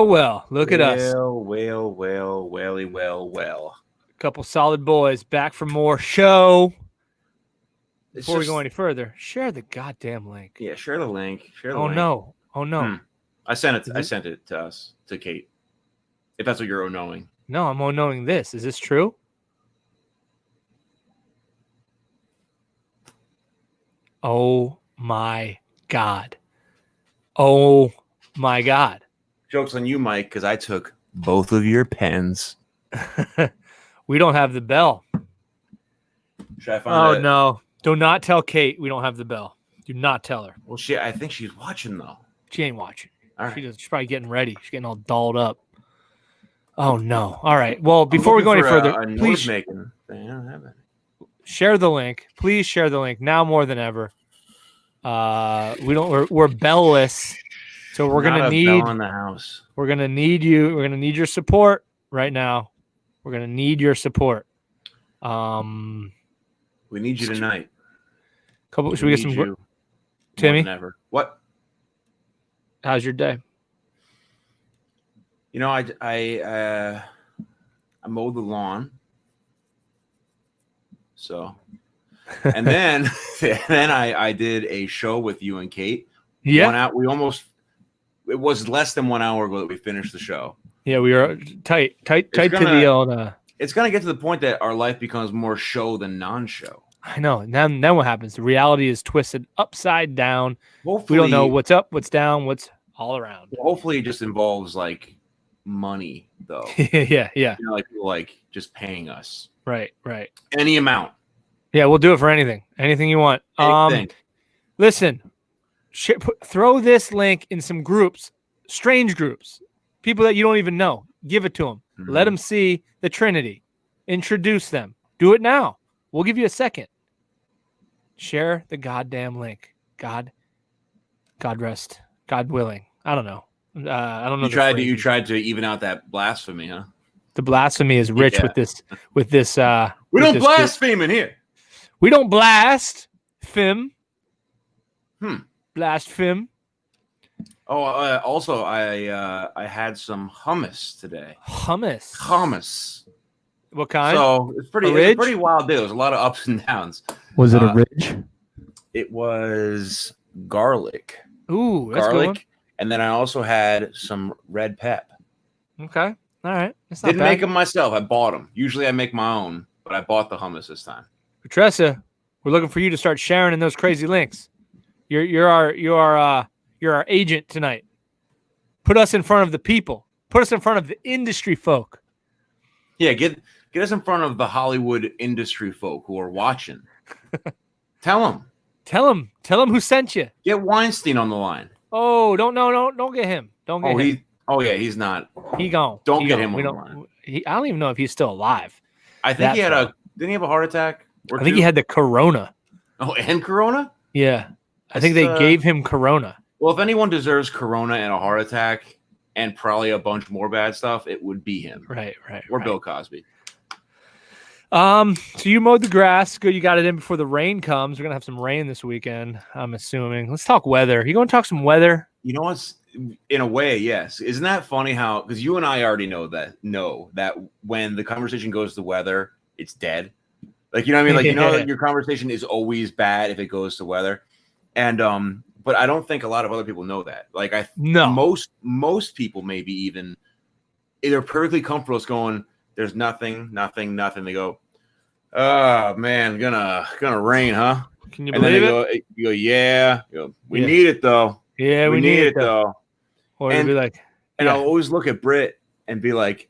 Well. Look at us. Well. A couple solid boys back for more show. Before we go any further, share the goddamn link. Yeah, share the link. Oh no. I sent it to us, to Kate. If that's what you're knowing. No, I'm knowing this. Is this true? Oh my God. Oh my God. Joke's on you, Mike, because I took both of your pens. We don't have the bell. Should I find no. Do not tell Kate we don't have the bell. Do not tell her. Well, I think she's watching, though. She ain't watching. All right. She's probably getting ready. She's getting all dolled up. Oh, no. All right. Well, before we go any further, please share the link. Please share the link now more than ever. We're bellless, so we're gonna need bell in the house. We're gonna need you. We're gonna need your support right now. We're gonna need your support. We need you tonight. Should we get some? Timmy, what? How's your day? You know, I mowed the lawn. So, and then I did a show with you and Kate. Yeah. It was less than 1 hour ago that we finished the show. Yeah, we were tight to the old. It's gonna get to the point that our life becomes more show than non-show. I know. And then what happens? The reality is twisted upside down. Hopefully, we don't know what's up, what's down, what's all around. Hopefully, it just involves like money, though. Yeah. You know, like people like just paying us. Right. Any amount. Yeah, we'll do it for anything you want. Listen, throw this link in some groups, strange groups, people that you don't even know. Give it to them. Mm-hmm. Let them see the Trinity. Introduce them. Do it now. We'll give you a second. Share the goddamn link. God rest. God willing. I don't know. I don't know. You tried to even out that blasphemy, huh? The blasphemy is rich with this. We don't blaspheme in here. We don't blaspheme. Blaspheme. Oh, also, I had some hummus today. Hummus. What kind? So it's a pretty wild day. There was a lot of ups and downs. Was it a ridge? It was garlic. Ooh, that's garlic. Good. And then I also had some red pep. Okay. All right. Didn't make them myself. I bought them. Usually I make my own, but I bought the hummus this time. Petressa, we're looking for you to start sharing in those crazy links. You're our agent tonight. Put us in front of the people. Put us in front of the industry folk. Yeah, get us in front of the Hollywood industry folk who are watching. Tell them who sent you. Get Weinstein on the line. Oh, don't get him. Don't get him. He's not. He gone. Don't get him on the line. I don't even know if he's still alive. I think didn't he have a heart attack? I think he had the corona. Oh, and corona? Yeah. I think they gave him corona. Well, if anyone deserves corona and a heart attack and probably a bunch more bad stuff, it would be him. Right. Or Bill Cosby. So you mowed the grass. Good. You got it in before the rain comes. We're going to have some rain this weekend, I'm assuming. Let's talk weather. You going to talk some weather? You know what's, in a way, yes. Isn't that funny how, because you and I already know that when the conversation goes to weather, it's dead. Like, you know what I mean? Like, you know that your conversation is always bad if it goes to weather. And, but I don't think a lot of other people know that. Like, most people maybe even, they're perfectly comfortable with going, there's nothing. They go, oh man, gonna rain, huh? Can you believe it? You go, yeah. You go, we need it though. Yeah, we need it though. Or and be like, and I'll always look at Britt and be like,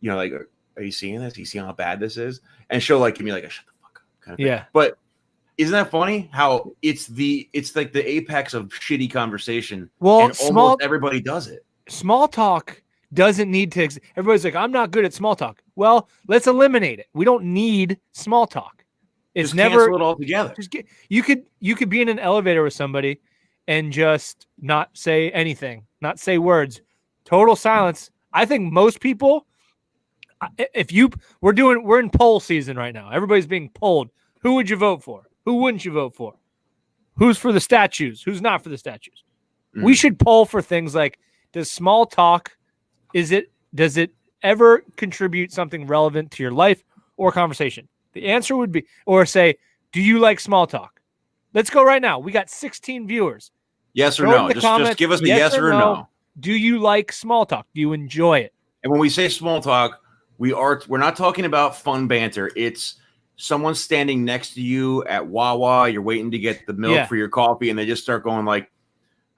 you know, like, are you seeing this? Are you seeing how bad this is? And she'll like give me like a shut the fuck up kind of thing. Yeah. But isn't that funny how it's like the apex of shitty conversation? Well, and almost everybody does it. Small talk doesn't need to. Everybody's like, I'm not good at small talk. Well, let's eliminate it. We don't need small talk. It's just never cancel it all together. You could be in an elevator with somebody and just not say anything, not say words, total silence. I think most people, we're in poll season right now. Everybody's being polled. Who would you vote for? Who wouldn't you vote for? Who's for the statues? Who's not for the statues? We should poll for things like, does small talk, does it ever contribute something relevant to your life or conversation? The answer would be, or say, do you like small talk? Let's go right now. We got 16 viewers. Yes or no? Just give us a yes or no. Do you like small talk? Do you enjoy it? And when we say small talk, we're not talking about fun banter. It's someone standing next to you at Wawa. You're waiting to get the milk for your coffee, and they just start going like,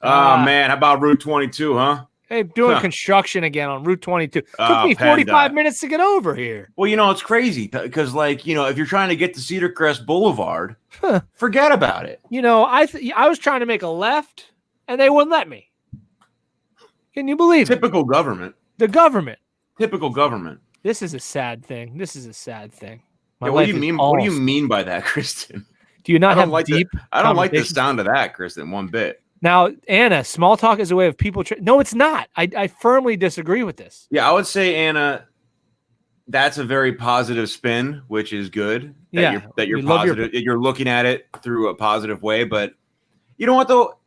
"Oh man, how about Route 22, huh? Hey, doing construction again on Route 22. Took me 45 minutes to get over here." Well, it's crazy because, if you're trying to get to Cedar Crest Boulevard, forget about it. I was trying to make a left, and they wouldn't let me. Can you believe it? Typical government. The government. Typical government. This is a sad thing. What do you mean? What do you mean by that, Kristen? Do you not have deep? I don't like the sound of that, Kristen. One bit. Now, Anna, small talk is a way of people. No, it's not. I firmly disagree with this. Yeah, I would say, Anna, that's a very positive spin, which is good. That you're positive. You're looking at it through a positive way. But you know what, though?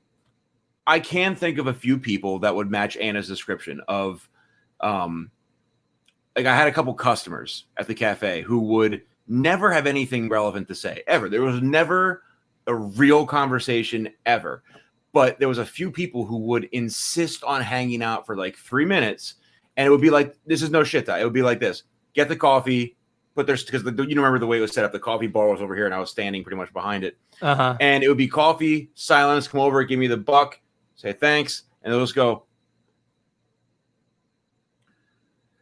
I can think of a few people that would match Anna's description of, I had a couple customers at the cafe who would never have anything relevant to say ever. There was never a real conversation ever. But there was a few people who would insist on hanging out for like 3 minutes, and it would be like, this is no shit. It would be like this: get the coffee, because remember the way it was set up. The coffee bar was over here, and I was standing pretty much behind it. And it would be coffee, silence, come over, give me the buck, say thanks, and they'll just go.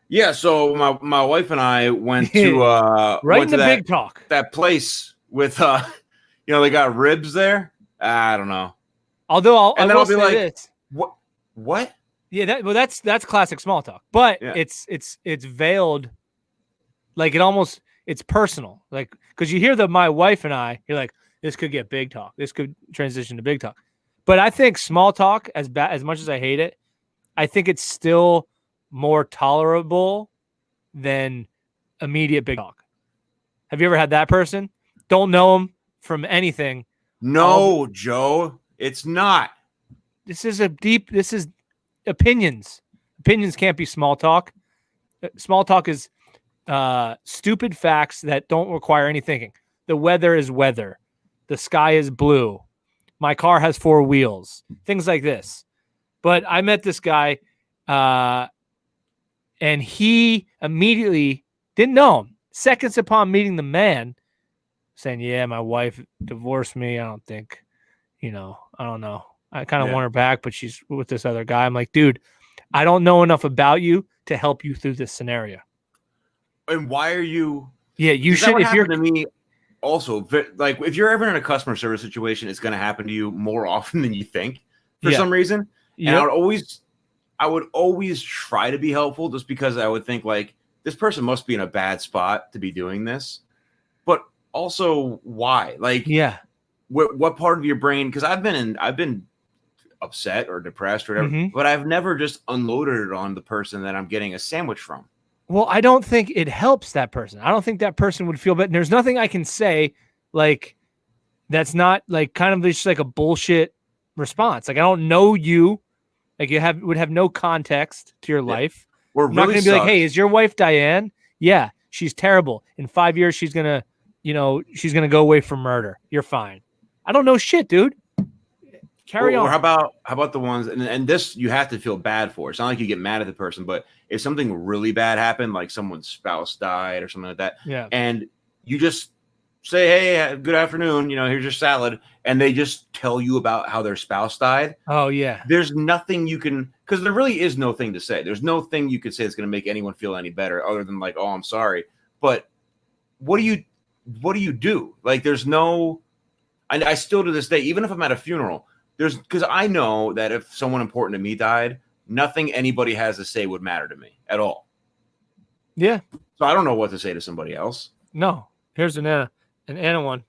Yeah, so my wife and I went to big talk, that place with they got ribs there. I don't know. Although I'll be like, this. What? Yeah, that's classic small talk, but it's veiled, like it's personal, like because you hear my wife and I, you're like, this could get big talk, this could transition to big talk, but I think small talk, as much as I hate it, I think it's still more tolerable than immediate big talk. Have you ever had that person? Don't know them from anything. No, Joe. It's not. This is opinions. Opinions can't be small talk. Small talk is stupid facts that don't require any thinking. The weather is weather. The sky is blue. My car has 4 wheels. Things like this. But I met this guy, and he immediately didn't know him. Seconds upon meeting the man, saying, "Yeah, my wife divorced me. I don't think. I don't know. I kind of want her back, but she's with this other guy." I'm like, dude, I don't know enough about you to help you through this scenario. And why are you? Yeah, you should. If you're to me, also, like if you're ever in a customer service situation, it's going to happen to you more often than you think for some reason. Yep. And I would always try to be helpful, just because I would think like this person must be in a bad spot to be doing this, but also why? Like, what part of your brain? Because I've been upset or depressed or whatever, but I've never just unloaded it on the person that I'm getting a sandwich from. Well, I don't think it helps that person. I don't think that person would feel better. There's nothing I can say like that's not like kind of just like a bullshit response. Like I don't know you. Like would have no context to your life. We're not going to be like, "Hey, is your wife Diane?" Yeah, she's terrible. In 5 years, she's gonna go away for murder. You're fine. I don't know shit, dude. Carry on. Or how about the ones, and this you have to feel bad for. It's not like you get mad at the person, but if something really bad happened, like someone's spouse died or something like that, and you just say, "Hey, good afternoon, here's your salad," and they just tell you about how their spouse died. Oh yeah. There's nothing you can, because there really is no thing to say. There's no thing you could say that's going to make anyone feel any better other than like, "Oh, I'm sorry." But what do you do? Like there's no, I still to this day, even if I'm at a funeral, because I know that if someone important to me died, nothing anybody has to say would matter to me at all. Yeah. So I don't know what to say to somebody else. No. Here's an Anna one.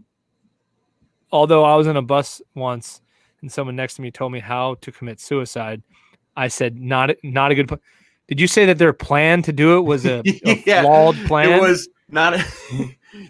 Although I was in a bus once and someone next to me told me how to commit suicide, I said, not a good point. Did you say that their plan to do it was a flawed plan? It was not.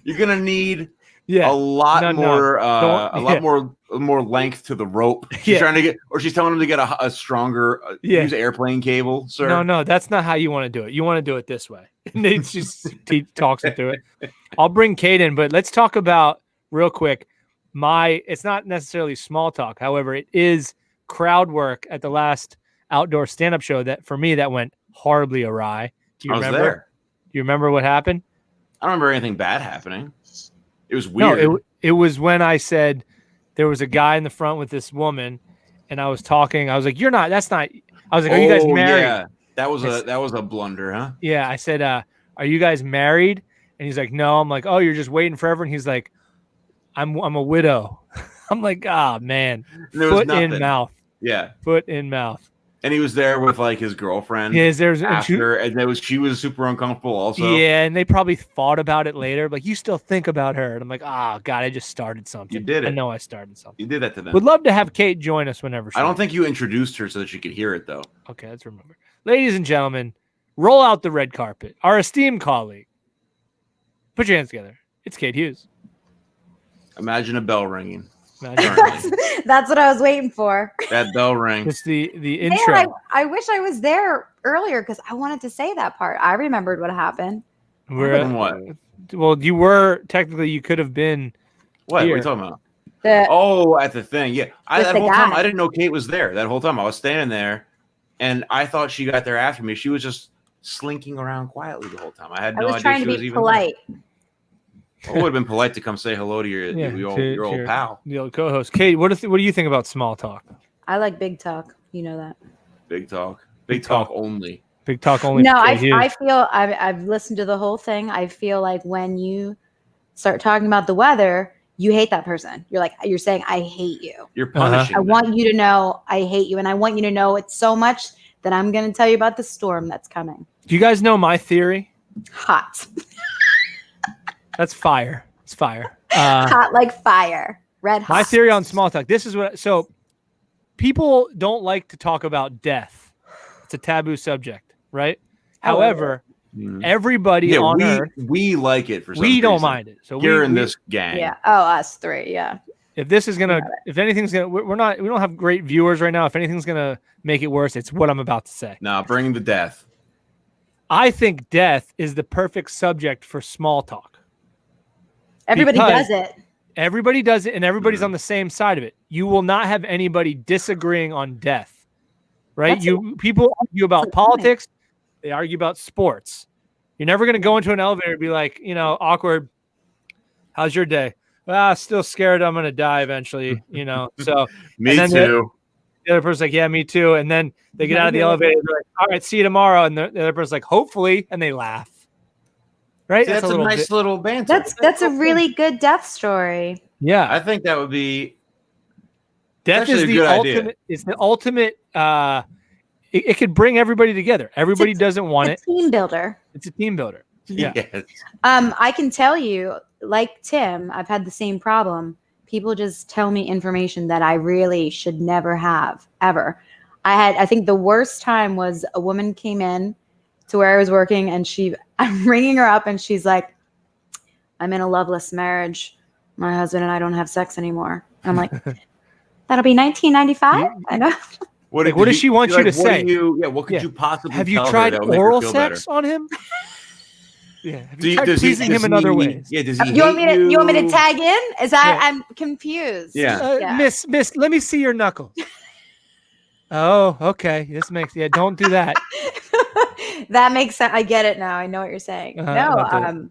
You're gonna need a lot more length to the rope. She's trying to get, or she's telling him to get a stronger use airplane cable. Sir, no, that's not how you want to do it. You want to do it this way. And then she talks it through it. I'll bring Kate in, but let's talk about real quick. It's not necessarily small talk. However, it is crowd work at the last outdoor stand-up show that for me that went horribly awry. Do you remember? There. Do you remember what happened? I don't remember anything bad happening. It was weird. No, it was when I said there was a guy in the front with this woman, and I was talking. I was like, that's not. I was like, are you guys married? Yeah, that was a blunder, huh? Yeah, I said, are you guys married? And he's like, no. I'm like, oh, you're just waiting forever. And he's like, I'm a widow. I'm like, man, foot in mouth. Yeah, foot in mouth. And he was there with like his girlfriend. Yeah, she was super uncomfortable also. Yeah, and they probably thought about it later. Like, you still think about her. And I'm like, God, I just started something. You did it. I know I started something. You did that to them. Would love to have Kate join us whenever I don't think you introduced her so that she could hear it though. Okay, let's remember. Ladies and gentlemen, roll out the red carpet. Our esteemed colleague. Put your hands together. It's Kate Hughes. Imagine a bell ringing. That's what I was waiting for. That bell ring. It's the intro. Man, I wish I was there earlier because I wanted to say that part. I remembered what happened. What? Well, you could have been. What? Here. What are you talking about? At the thing. Yeah. That whole time I didn't know Kate was there. That whole time I was standing there and I thought she got there after me. She was just slinking around quietly the whole time. I had no idea. I was trying to be polite. It would have been polite to come say hello to your old pal. The old co-host. Kate, what do you think about small talk? I like big talk. You know that. Big talk. Big talk only. Big talk only. No, I feel I've listened to the whole thing. I feel like when you start talking about the weather, you hate that person. You're saying, I hate you. You're punishing I want you to know I hate you. And I want you to know it so much that I'm going to tell you about the storm that's coming. Do you guys know my theory? Hot. That's fire. It's fire. Hot like fire. Red hot. My theory on small talk. This is so people don't like to talk about death. It's a taboo subject, right? However, everybody on Earth, we like it for some we don't reason. mind it. So you're in this gang. Yeah. Oh, us three. Yeah. If anything's gonna, we don't have great viewers right now. If anything's gonna make it worse, it's what I'm about to say. No, bring the death. I think death is the perfect subject for small talk. Everybody does it. Everybody does it, and everybody's on the same side of it. You will not have anybody disagreeing on death, right? People argue about politics. They argue about sports. You're never going to go into an elevator and be like, awkward. How's your day? Still scared I'm going to die eventually, So me too. The other person's like, yeah, me too. And then they get out of the elevator. They're like, all right, see you tomorrow. And the other person's like, hopefully, and they laugh. Right? See, that's a nice little banter. That's a really good death story. Yeah. I think that would be death is the ultimate idea. It's the ultimate it could bring everybody together. Everybody doesn't want it. Team builder. It's a team builder. Yeah. Yes. I can tell you, like Tim, I've had the same problem. People just tell me information that I really should never have, ever. I think the worst time was a woman came in to where I was working and I'm ringing her up and she's like, I'm in a loveless marriage. My husband and I don't have sex anymore. I'm like, that'll be 1995. I know. What does she want you to say? What could you possibly have you tried oral sex on him? Yeah. Have you tried teasing him in other ways? Yeah. Does he you want me to tag in? Is that I'm confused? Yeah. Miss, let me see your knuckle. Oh, okay. This makes don't do that. That makes sense. I get it now. I know what you're saying. I had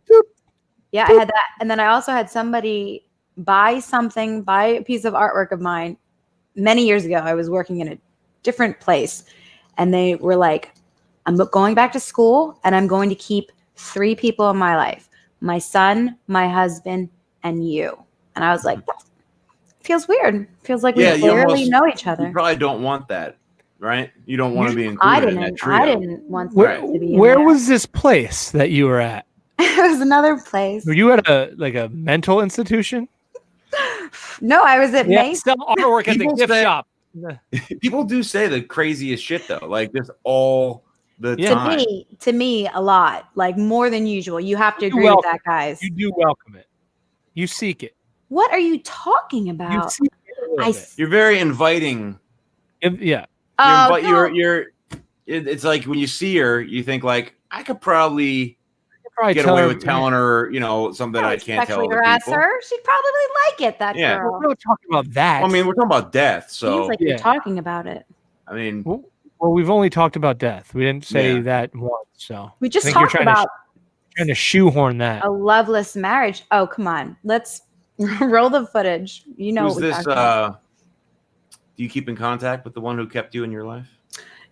that. And then I also had somebody buy a piece of artwork of mine many years ago. I was working in a different place and they were like, I'm going back to school and I'm going to keep 3 people in my life, my son, my husband, and you. And I was like, feels weird. Feels like we barely know each other. You probably don't want that, right? You don't want to be included in that trio. I didn't want that to be in Where there. was this place that you were at? It was another place. Were you at a mental institution? No, I was at Mace. Sell artwork at the gift shop. People do say the craziest shit though, like this all time. To me, a lot, like more than usual. You have to agree with that, guys. You do welcome it. You seek it. What are you talking about? You're very inviting. Yeah. You're. It's like when you see her, you think like I could probably get away with telling her, something I can't tell other people. Her. She'd probably like it. That girl. We're not talking about that. Well, I mean, we're talking about death. So seems like you're talking about it. I mean, well, we've only talked about death. We didn't say that once. So we just talked about trying to shoehorn that a loveless marriage. Oh, come on, let's roll the footage. You know, who's this? Do you keep in contact with the one who kept you in your life?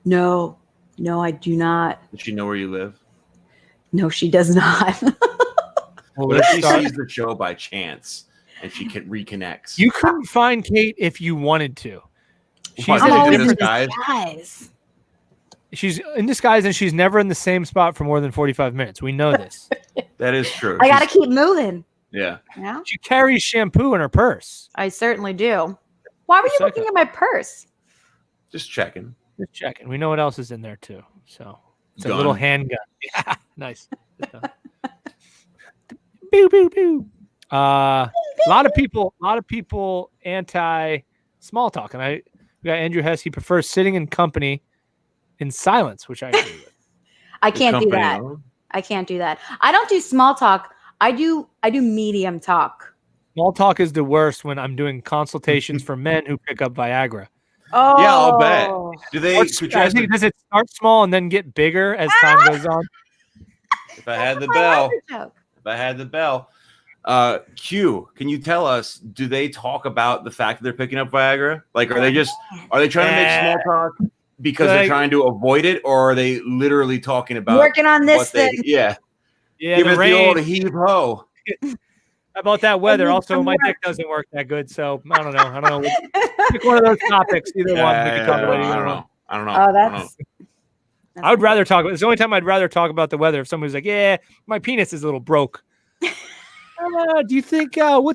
No, I do not. Does she know where you live? No, she does not. What if she sees the show by chance and she reconnects? You couldn't find Kate if you wanted to. She's in disguise. She's in disguise, and she's never in the same spot for more than 45 minutes. We know this. That is true. I got to keep moving. Yeah. She carries shampoo in her purse. I certainly do. Why were you looking at my purse? Just checking. We know what else is in there too. So it's a little handgun. Yeah, nice. Boo boo boo. A lot of people anti small talk, and we got Andrew Hess. He prefers sitting in company in silence, which I agree with. I can't do that. I can't do that. I don't do small talk. I do medium talk. Small talk is the worst when I'm doing consultations for men who pick up Viagra. Oh, yeah, I'll bet. Do they? Does it start small and then get bigger as time goes on? If I had the bell. Q, can you tell us? Do they talk about the fact that they're picking up Viagra? Like, are they trying to make small talk because they're trying to avoid it, or are they literally talking about working on this thing? Yeah. Give it the old heave ho. How about that weather? Also, my dick doesn't work that good, so I don't know. Pick one of those topics. Either one. We can talk about either. I don't know. Oh, that's I would rather talk. It's the only time I'd rather talk about the weather. If somebody's like, "Yeah, my penis is a little broke." Do you think? Do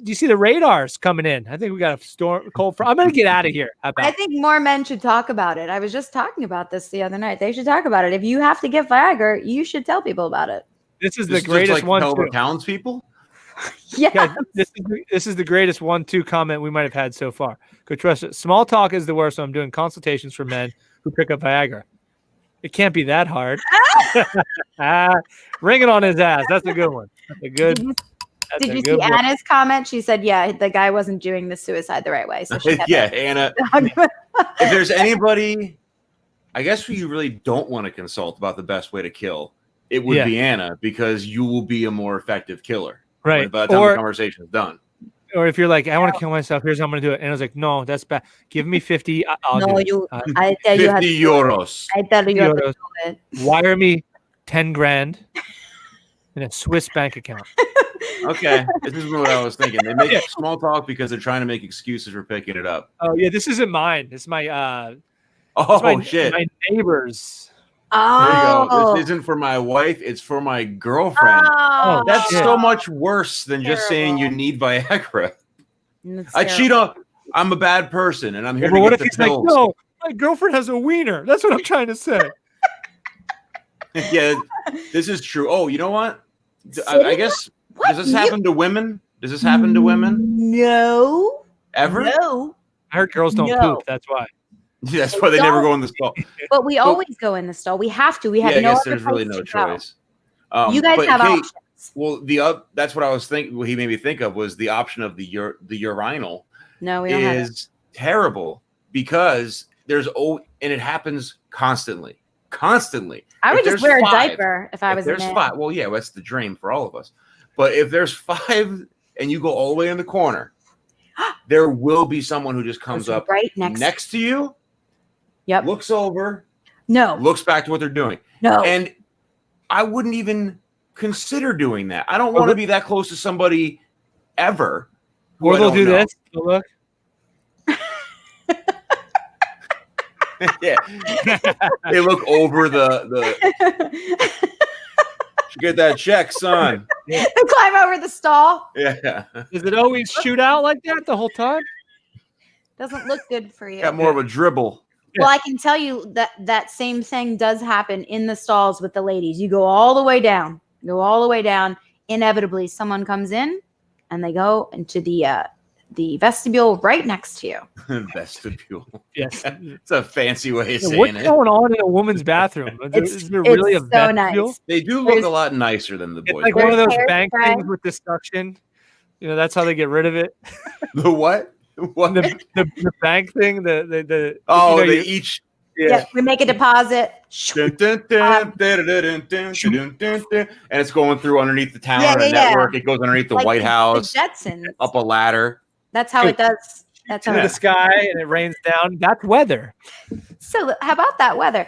you see the radars coming in? I think we got a storm, cold front. I'm gonna get out of here. I think more men should talk about it. I was just talking about this the other night. They should talk about it. If you have to get Viagra, you should tell people about it. This is the greatest one. Townspeople. Yeah. Guys, this is the greatest 1-2 comment we might have had so far. Go trust it. Small talk is the worst. So I'm doing consultations for men who pick up Viagra. It can't be that hard. Ring it on his ass. That's a good one. That's a good. Did you see Anna's comment? She said, "Yeah, the guy wasn't doing the suicide the right way." So she Anna. If there's anybody, I guess who you really don't want to consult about the best way to kill, it would be Anna, because you will be a more effective killer. Right. By the time the conversation is done. Or if you're like, I want to kill myself, here's how I'm going to do it. And I was like, no, that's bad. Give me 50. I'll do it. I tell you 50 euros. I tell you how to do it. Wire me 10 grand in a Swiss bank account. Okay. This is what I was thinking. They make small talk because they're trying to make excuses for picking it up. Oh, yeah. This isn't mine. This is my shit. My neighbor's. Oh, there you go. This isn't for my wife. It's for my girlfriend. Oh, that's so much worse than just saying you need Viagra. I cheat on. I'm a bad person, and I'm here to get the pills. Like, no, my girlfriend has a wiener. That's what I'm trying to say. Yeah, this is true. Oh, you know what? I guess does this happen to women? Does this happen to women? No. Ever? No. I heard girls don't poop. That's why. That's why they never go in the stall. But we always go in the stall. We have to. We have I guess there's really no choice. You guys have options. Well, that's what I was thinking. What he made me think of was the option of the urinal. No, we don't have it. Terrible because and it happens constantly. I would just wear a diaper if I was there's 5. Well, yeah, that's the dream for all of us. But if there's 5 and you go all the way in the corner, there will be someone who just comes up right next to you. Yep. Looks over. No. Looks back to what they're doing. No. And I wouldn't even consider doing that. I don't want to be that close to somebody ever. Or they'll do this. They'll look. Yeah. They look over the get that check, son. They climb over the stall. Yeah. Does it always shoot out like that the whole time? Doesn't look good for you. Got more of a dribble. Well, I can tell you that same thing does happen in the stalls with the ladies. You go all the way down. Inevitably, someone comes in, and they go into the vestibule right next to you. Vestibule. Yes, it's a fancy way of saying what's it. What's going on in a woman's bathroom? Is there really a so vestibule? nice. They do look a lot nicer than the boys. It's like one of those bank things with the suction. You know, that's how they get rid of it. The what? What? The bank thing. The each. Yeah, we make a deposit. And it's going through underneath the tower network. It goes underneath the White House. The Jetsons. Up a ladder. That's how it does. That's how the sky and it rains down. That's weather. So how about that weather?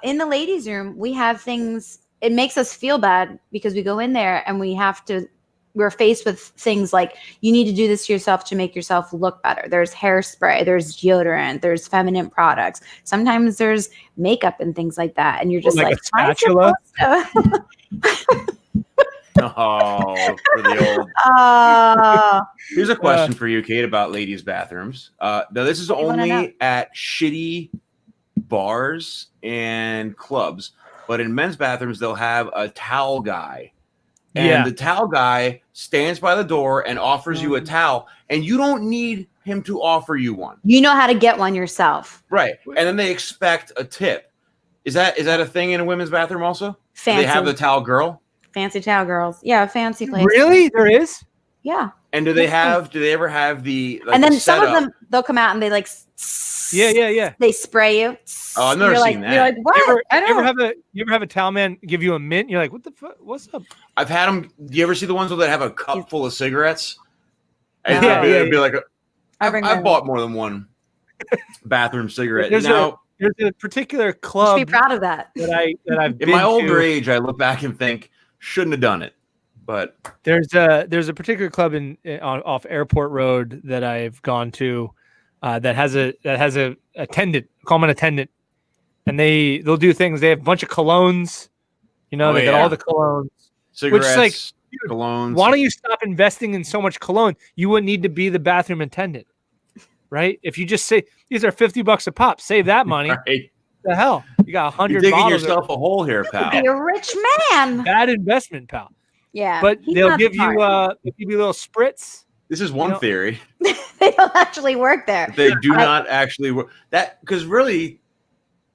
In the ladies' room, we have things. It makes us feel bad because we go in there and we're faced with things like you need to do this to yourself to make yourself look better. There's hairspray, there's deodorant, there's feminine products. Sometimes there's makeup and things like that. And you're just like a spatula. Oh, for the old. Here's a question for you, Kate, about ladies' bathrooms. Now, this is only at shitty bars and clubs, but in men's bathrooms, they'll have a towel guy. And the towel guy stands by the door and offers you a towel, and you don't need him to offer you one. You know how to get one yourself. Right. And then they expect a tip. Is that a thing in a women's bathroom also? Fancy. Do they have the towel girl? Fancy towel girls. Yeah, fancy place. Really? There is? Yeah. And do they ever have the and then some of them, they'll come out and they like yeah. They spray you. Oh, I've never seen that. You're like, what? You ever have a towel man give you a mint? You're like, what the fuck? What's up? I've had them. Do you ever see the ones that have a cup full of cigarettes? And No. it'd be like I've bought more than one bathroom cigarette. There's a particular club. You should be proud of that. That I've been in my older to. age, I look back and think shouldn't have done it. But there's a particular club off Airport Road that I've gone to that has a attendant. Call them an attendant, and they'll do things. They have a bunch of colognes. You know, they got all the colognes, cigarettes, which is like colognes. Why don't you stop investing in so much cologne? You wouldn't need to be the bathroom attendant, right? If you just say these are $50 a pop, save that money. Right. The hell, you got 100. You're digging yourself a hole here, pal. You're a rich man. Bad investment, pal. Yeah, but they'll give you a little spritz. This is one theory. They don't actually work there. They do not actually work. That because really,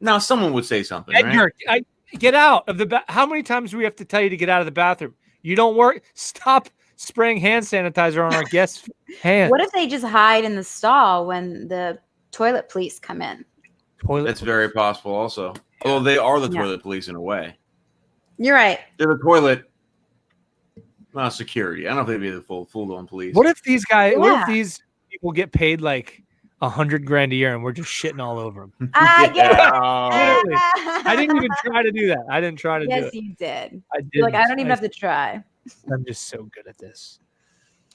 now someone would say something. Edgar, right? Get out of the. How many times do we have to tell you to get out of the bathroom? You don't work. Stop spraying hand sanitizer on our guests' hands. What if they just hide in the stall when the toilet police come in? That's very possible. Also, well, they are the toilet police in a way. You're right. They're the toilet. Security. I don't know if they'd be the full-on police. What if these guys? Yeah. What if these people get paid like $100,000 a year and we're just shitting all over them? I didn't even try to do that. I didn't try to do it. Yes, you did. I did. Like I don't even have to try. I'm just so good at this.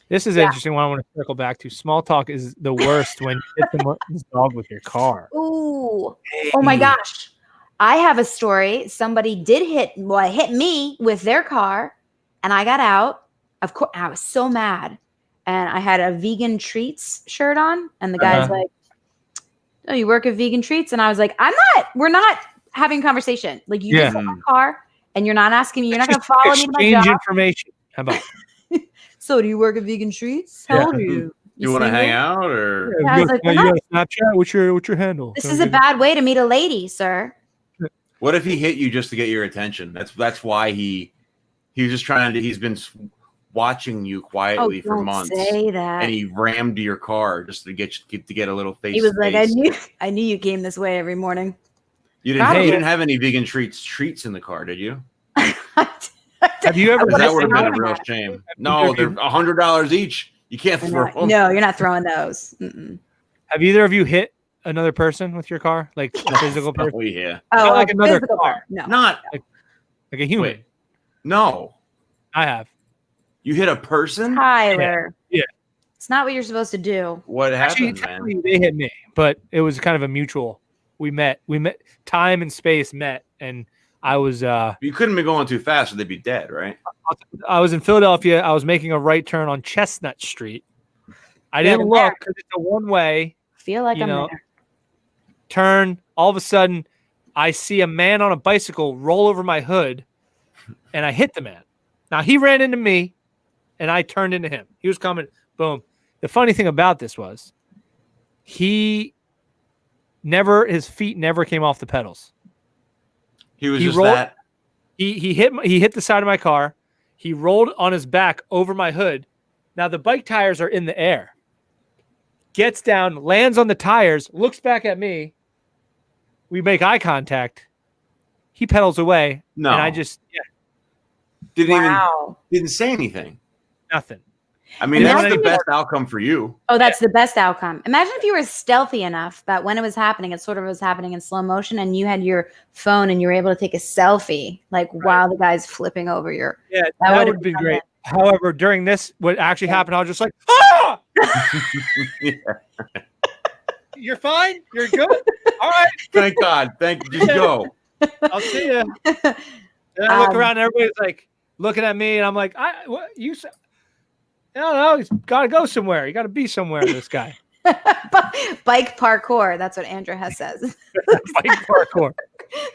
This is an interesting one I want to circle back to. Small talk is the worst when you hit someone's dog with your car. Ooh. Hey. Oh my gosh. I have a story. Somebody did hit me with their car. And I got out. Of course, I was so mad. And I had a vegan treats shirt on. And the guy's like, oh, you work at Vegan Treats? And I was like, we're not having a conversation. Like, you just hit my car and you're not asking me. You're not going to follow me to my job. Information. How about So do you work at Vegan Treats? How old are you? You want to hang out or? Yeah, I was like, you got a Snapchat? What's your handle? This is a bad way to meet a lady, sir. What if he hit you just to get your attention? That's why he was just trying to. He's been watching you quietly for months. Say that. And he rammed your car just to get a little face. He was like, I knew you came this way every morning. You didn't have any vegan treats in the car, did you? Have you ever? That would have been a real shame. No, they're $100 each. You can't throw them. No, you're not throwing those. Mm-mm. Have either of you hit another person with your car, like a physical person? Oh yeah. Not like another car. No, not like a human. Wait. No, I have. You hit a person, Tyler. Yeah. It's not what you're supposed to do. What happened, Actually, man? They hit me, but it was kind of a mutual. We met. Time and space met, and I was. You couldn't be going too fast, or they'd be dead, right? I was in Philadelphia. I was making a right turn on Chestnut Street. I didn't look because it's a one-way. Feel like I'm there. turn. All of a sudden, I see a man on a bicycle roll over my hood, and I hit the man. Now, he ran into me, and I turned into him. He was coming. Boom. The funny thing about this was his feet never came off the pedals. He hit the side of my car. He rolled on his back over my hood. Now the bike tires are in the air. Gets down, lands on the tires, looks back at me. We make eye contact. He pedals away. No. And I just didn't say anything. Nothing. I mean, that's the best outcome for you. Oh, that's the best outcome. Imagine if you were stealthy enough that when it was happening, it sort of was happening in slow motion, and you had your phone and you were able to take a selfie, like while the guy's flipping over your. Yeah, that would be great. However, during this, what actually happened, I was just like, ah! Yeah. You're fine? You're good? All right. Thank God. Just go. I'll see you. And I look around, and everybody's like looking at me, and I'm like, what you said? I don't know. He's got to go somewhere. You got to be somewhere, this guy. Bike parkour. That's what Andrew Hess says. Bike parkour.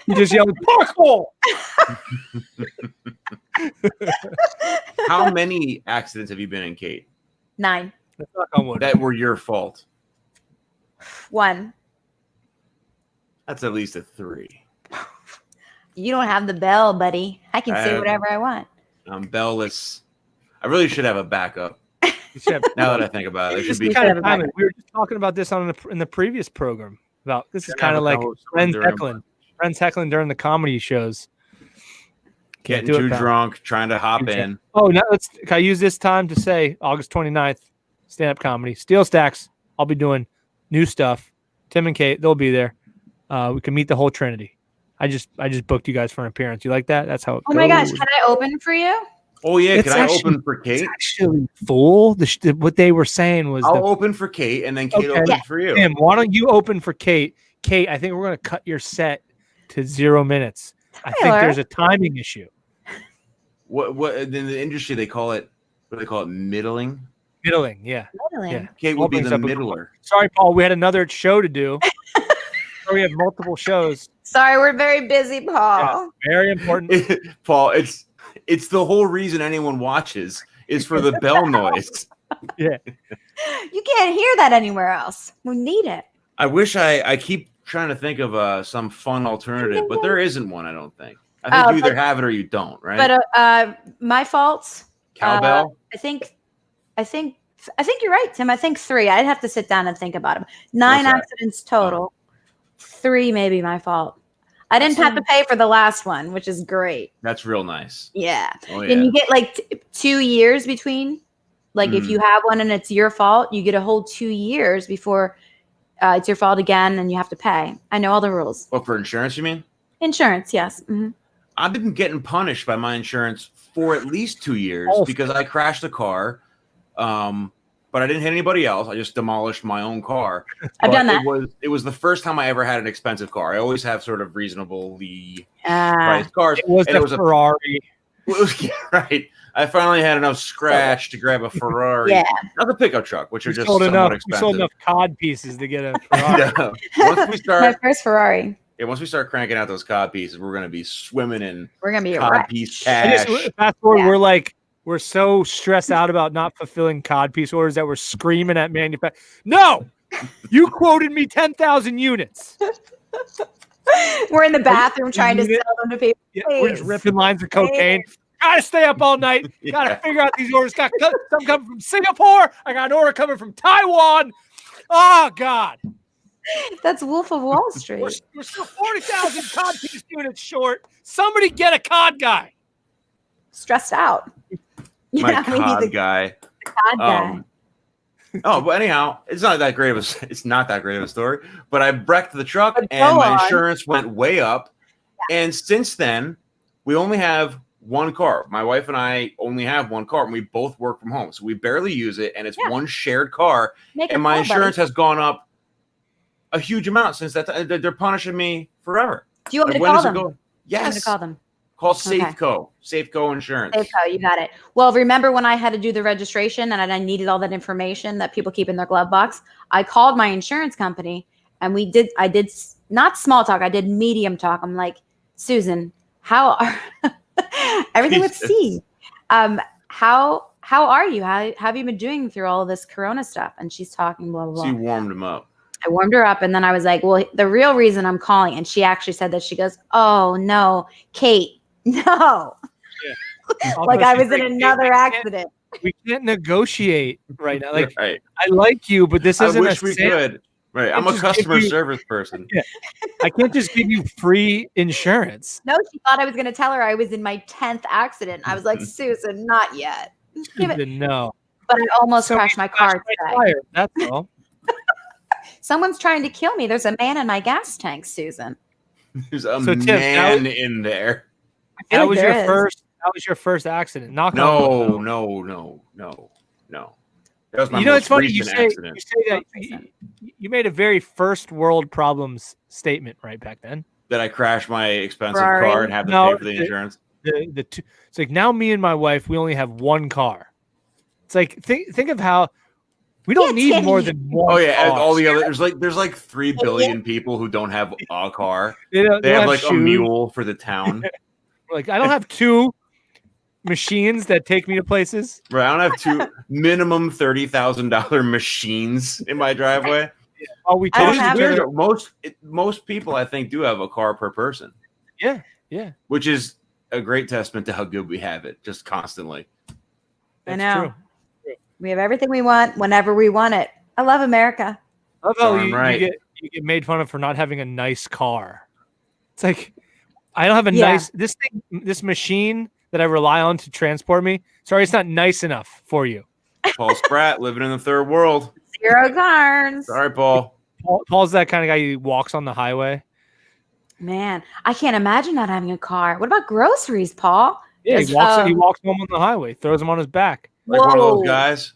He just yelled, parkour! How many accidents have you been in, Kate? 9. That were your fault? 1. That's at least a 3. You don't have the bell, buddy. I can say whatever I want. I'm bellless. I really should have a backup. Now that I think about it, it should be kind of timing. We were just talking about this in the previous program. About this is kind of like friends heckling during the comedy shows. Getting too drunk, trying to hop in. Oh, now can I use this time to say August 29th, stand-up comedy, Steel Stacks. I'll be doing new stuff. Tim and Kate, they'll be there. We can meet the whole Trinity. I just booked you guys for an appearance. You like that? That's how it goes. Oh my gosh, can I open for you? Oh yeah, can I open for Kate? It's actually full. What they were saying was I'll open for Kate, and then Kate opens for you. Tim, why don't you open for Kate? Kate, I think we're going to cut your set to 0 minutes. I think there's a timing issue. What in the industry they call it? What do they call it? Middling. Middling. Yeah. Kate will be the middler. Sorry, Paul. We had another show to do. We have multiple shows. Sorry, we're very busy, Paul. Yeah, very important. Paul, it's the whole reason anyone watches is for the bell noise. Yeah. You can't hear that anywhere else. We need it. I wish I keep trying to think of some fun alternative, but there isn't one, I don't think. I think you either have it or you don't, right? But my fault. Cowbell? I think you're right, Tim. I think 3. I'd have to sit down and think about them. 9 accidents total. 3 maybe my fault. I didn't have to pay for the last one, which is great. That's real nice. Yeah. Oh, yeah. And you get like 2 years between. Like if you have one and it's your fault, you get a whole 2 years before it's your fault again and you have to pay. I know all the rules. What, for insurance, you mean? Insurance, yes. Mm-hmm. I've been getting punished by my insurance for at least 2 years because I crashed a car. But I didn't hit anybody else. I just demolished my own car. I've done that. It was the first time I ever had an expensive car. I always have sort of reasonably priced cars. It was a Ferrari. Right. I finally had enough scratch to grab a Ferrari. Yeah. Not the pickup truck, which are just somewhat expensive. We sold enough cod pieces to get a Ferrari. Once we start, my first Ferrari. Yeah, once we start cranking out those cod pieces, we're going to be swimming in cod piece cash. Fast forward, we're so stressed out about not fulfilling cod piece orders that we're screaming at manufacturers. No, you quoted me 10,000 units. We're in the bathroom trying to sell them to people. Yeah, we're just ripping lines of cocaine. Gotta stay up all night. Gotta figure out these orders. Got some coming from Singapore. I got an order coming from Taiwan. Oh God. That's Wolf of Wall Street. We're still 40,000 cod piece units short. Somebody get a cod guy. Stressed out. My cod guy. The cod guy. But anyhow, it's not that great of a story. But I wrecked the truck and my insurance went way up. Yeah. And since then, we only have one car. My wife and I only have one car, and we both work from home, so we barely use it. And it's one shared car. And my insurance has gone up a huge amount since that. They're punishing me forever. Do you want me to call them? Yes. I'm going to call them. Call Safeco. Safeco Insurance. Safeco, you got it. Well, remember when I had to do the registration and I needed all that information that people keep in their glove box? I called my insurance company and I did not small talk. I did medium talk. I'm like, Susan, how are everything with C? How are you? How have you been doing through all of this Corona stuff? And she's talking blah blah blah. So you warmed him up. I warmed her up, and then I was like, well, the real reason I'm calling, and she actually said that, she goes, oh no, Kate, no. Yeah. Like I was in another accident. We can't negotiate right now. Like right. I like you, but this isn't I wish we could. Right. I'm a customer service person. Yeah. I can't just give you free insurance. No, she thought I was going to tell her I was in my 10th accident. I was like, Susan, not yet. No. But I almost crashed my car today. That's all. Someone's trying to kill me. There's a man in my gas tank, Susan. There's a man in there. That was your first accident. No. That was my it's funny. accident. You say that you made a very first world problems statement right back then. That I crashed my expensive car and have to pay for the insurance. It's like now me and my wife, we only have one car. It's like think of how we don't need more than one. Oh yeah, car. all the other there's like 3 billion people who don't have a car. They have like shoes. A mule for the town. Like I don't have 2 machines that take me to places. Right, I don't have 2 minimum $30,000 machines in my driveway. Yeah. Oh, we told most people I think do have a car per person. Yeah. Which is a great testament to how good we have it, just constantly. I know. True. We have everything we want whenever we want it. I love America. I love how you get made fun of for not having a nice car. It's like I don't have a this machine that I rely on to transport me. Sorry, it's not nice enough for you. Paul Spratt living in the third world. 0 cars. Sorry, Paul. Paul's that kind of guy who walks on the highway. Man, I can't imagine not having a car. What about groceries, Paul? Yeah, he walks home on the highway, throws them on his back. Like one of those guys.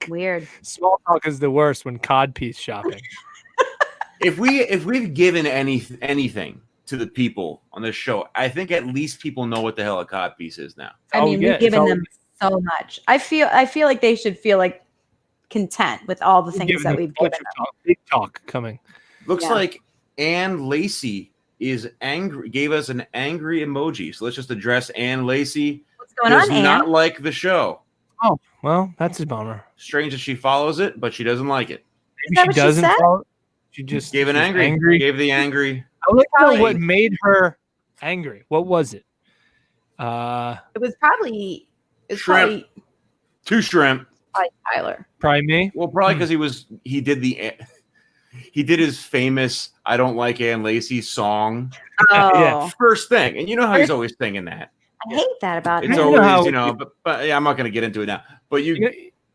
Weird. Small talk is the worst when codpiece shopping. If we've given anything to the people on this show, I think at least people know what the hell a codpiece is now. I mean, we've given them so much. I feel like they should feel like content with all the things that we've given them. Big talk coming. Looks like Ann Lacey is angry. Gave us an angry emoji. So let's just address Ann Lacey. What's going on, Ann? Not like the show. Oh, well, that's a bummer. Strange that she follows it, but she doesn't like it. Maybe she doesn't follow it. She just gave an angry. Gave the angry. I like to know what made her angry. What was it? It was probably shrimp. 2 shrimp. Tyler. Probably me. Well, probably because he did his famous "I Don't Like Ann Lacey" song. Oh. First thing, and you know how he's always singing that. I hate that about him. It's always, but I'm not going to get into it now. But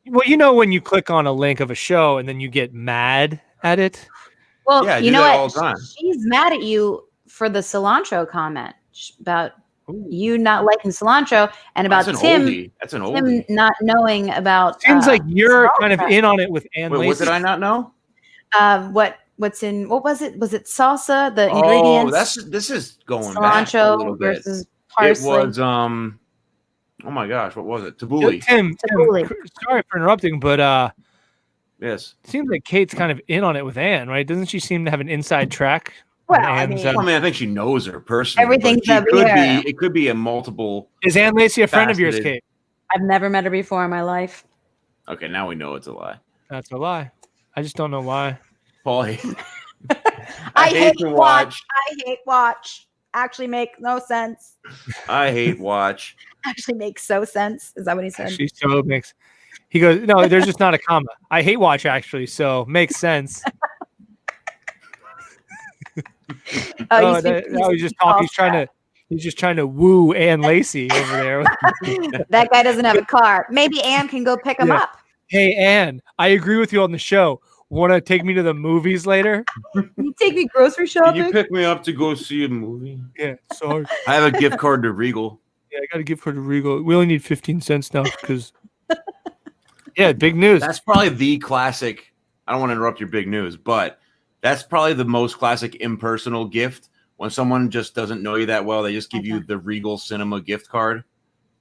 when you click on a link of a show and then you get mad at it. Well, yeah, you know what? All the time. She's mad at you for the cilantro comment about you not liking cilantro and about Tim. That's an oldie. Tim not knowing about. Seems like you're kind of in on it with Ann Lacey. What did I not know? What's in? What was it? Was it salsa? The ingredients. This is going cilantro back a little bit. Versus parsley. It was oh my gosh, what was it? Tabbouleh. Tim, sorry for interrupting, but yes, it seems like Kate's kind of in on it with Ann, right? Doesn't she seem to have an inside track? Well, I think she knows her personally. Everything's up here. It could be a multiple. Is Ann Lacey a friend of yours, Kate? I've never met her before in my life. Okay, now we know it's a lie. That's a lie. I just don't know why. Paul, I hate to watch. I hate watch. Actually, make no sense. I hate watch. Actually, makes so sense. Is that what he said? Actually, so makes. He goes, no, there's just not a comma. I hate watch actually, so makes sense. He's just talking. He's just trying to woo Ann Lacey over there. That guy doesn't have a car. Maybe Ann can go pick him up. Hey, Ann, I agree with you on the show. Want to take me to the movies later? You take me grocery shopping? Can you pick me up to go see a movie? Yeah, sorry. I have a gift card to Regal. Yeah, I got a gift card to Regal. We only need 15 cents now because. Yeah, big news. That's probably the classic. I don't want to interrupt your big news, but that's probably the most classic impersonal gift. When someone just doesn't know you that well, they just give you the Regal Cinema gift card.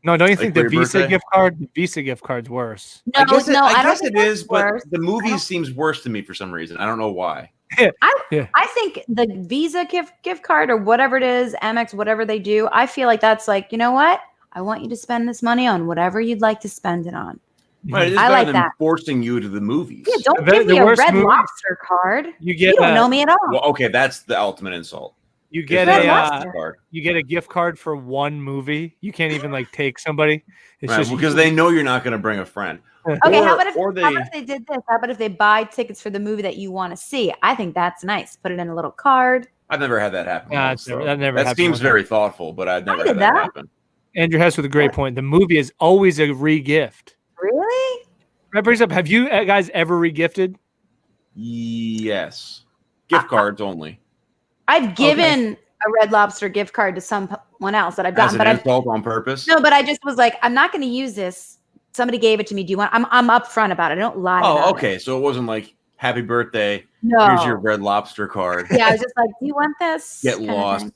No, don't you think the Visa gift card? The Visa gift card's worse. No, I guess don't it is, but worse. the movies seems worse to me for some reason. I don't know why. I think the Visa gift card or whatever it is, Amex, whatever they do, I feel like that's like, you know what? I want you to spend this money on whatever you'd like to spend it on. Right, it is better than forcing you to the movies. Yeah, don't give me a Red Lobster card. You don't know me at all. Well, okay, that's the ultimate insult. You get a gift card for one movie. You can't even like take somebody. It's just because they know you're not going to bring a friend. Okay, how about if they did this? How about if they buy tickets for the movie that you want to see? I think that's nice. Put it in a little card. I've never had that happen. That seems very thoughtful, but I've never had that happen. Andrew Hess with a great point. The movie is always a re-gift. Really? That brings up, have you guys ever re-gifted? Yes. Gift cards only. I've given a Red Lobster gift card to someone else that I've gotten. As an insult on purpose? No, but I just was like, I'm not going to use this. Somebody gave it to me. Do you want? I'm upfront about it. I don't lie about it. Oh, okay. So it wasn't like, happy birthday. No. Here's your Red Lobster card. Yeah, I was just like, do you want this? Get lost.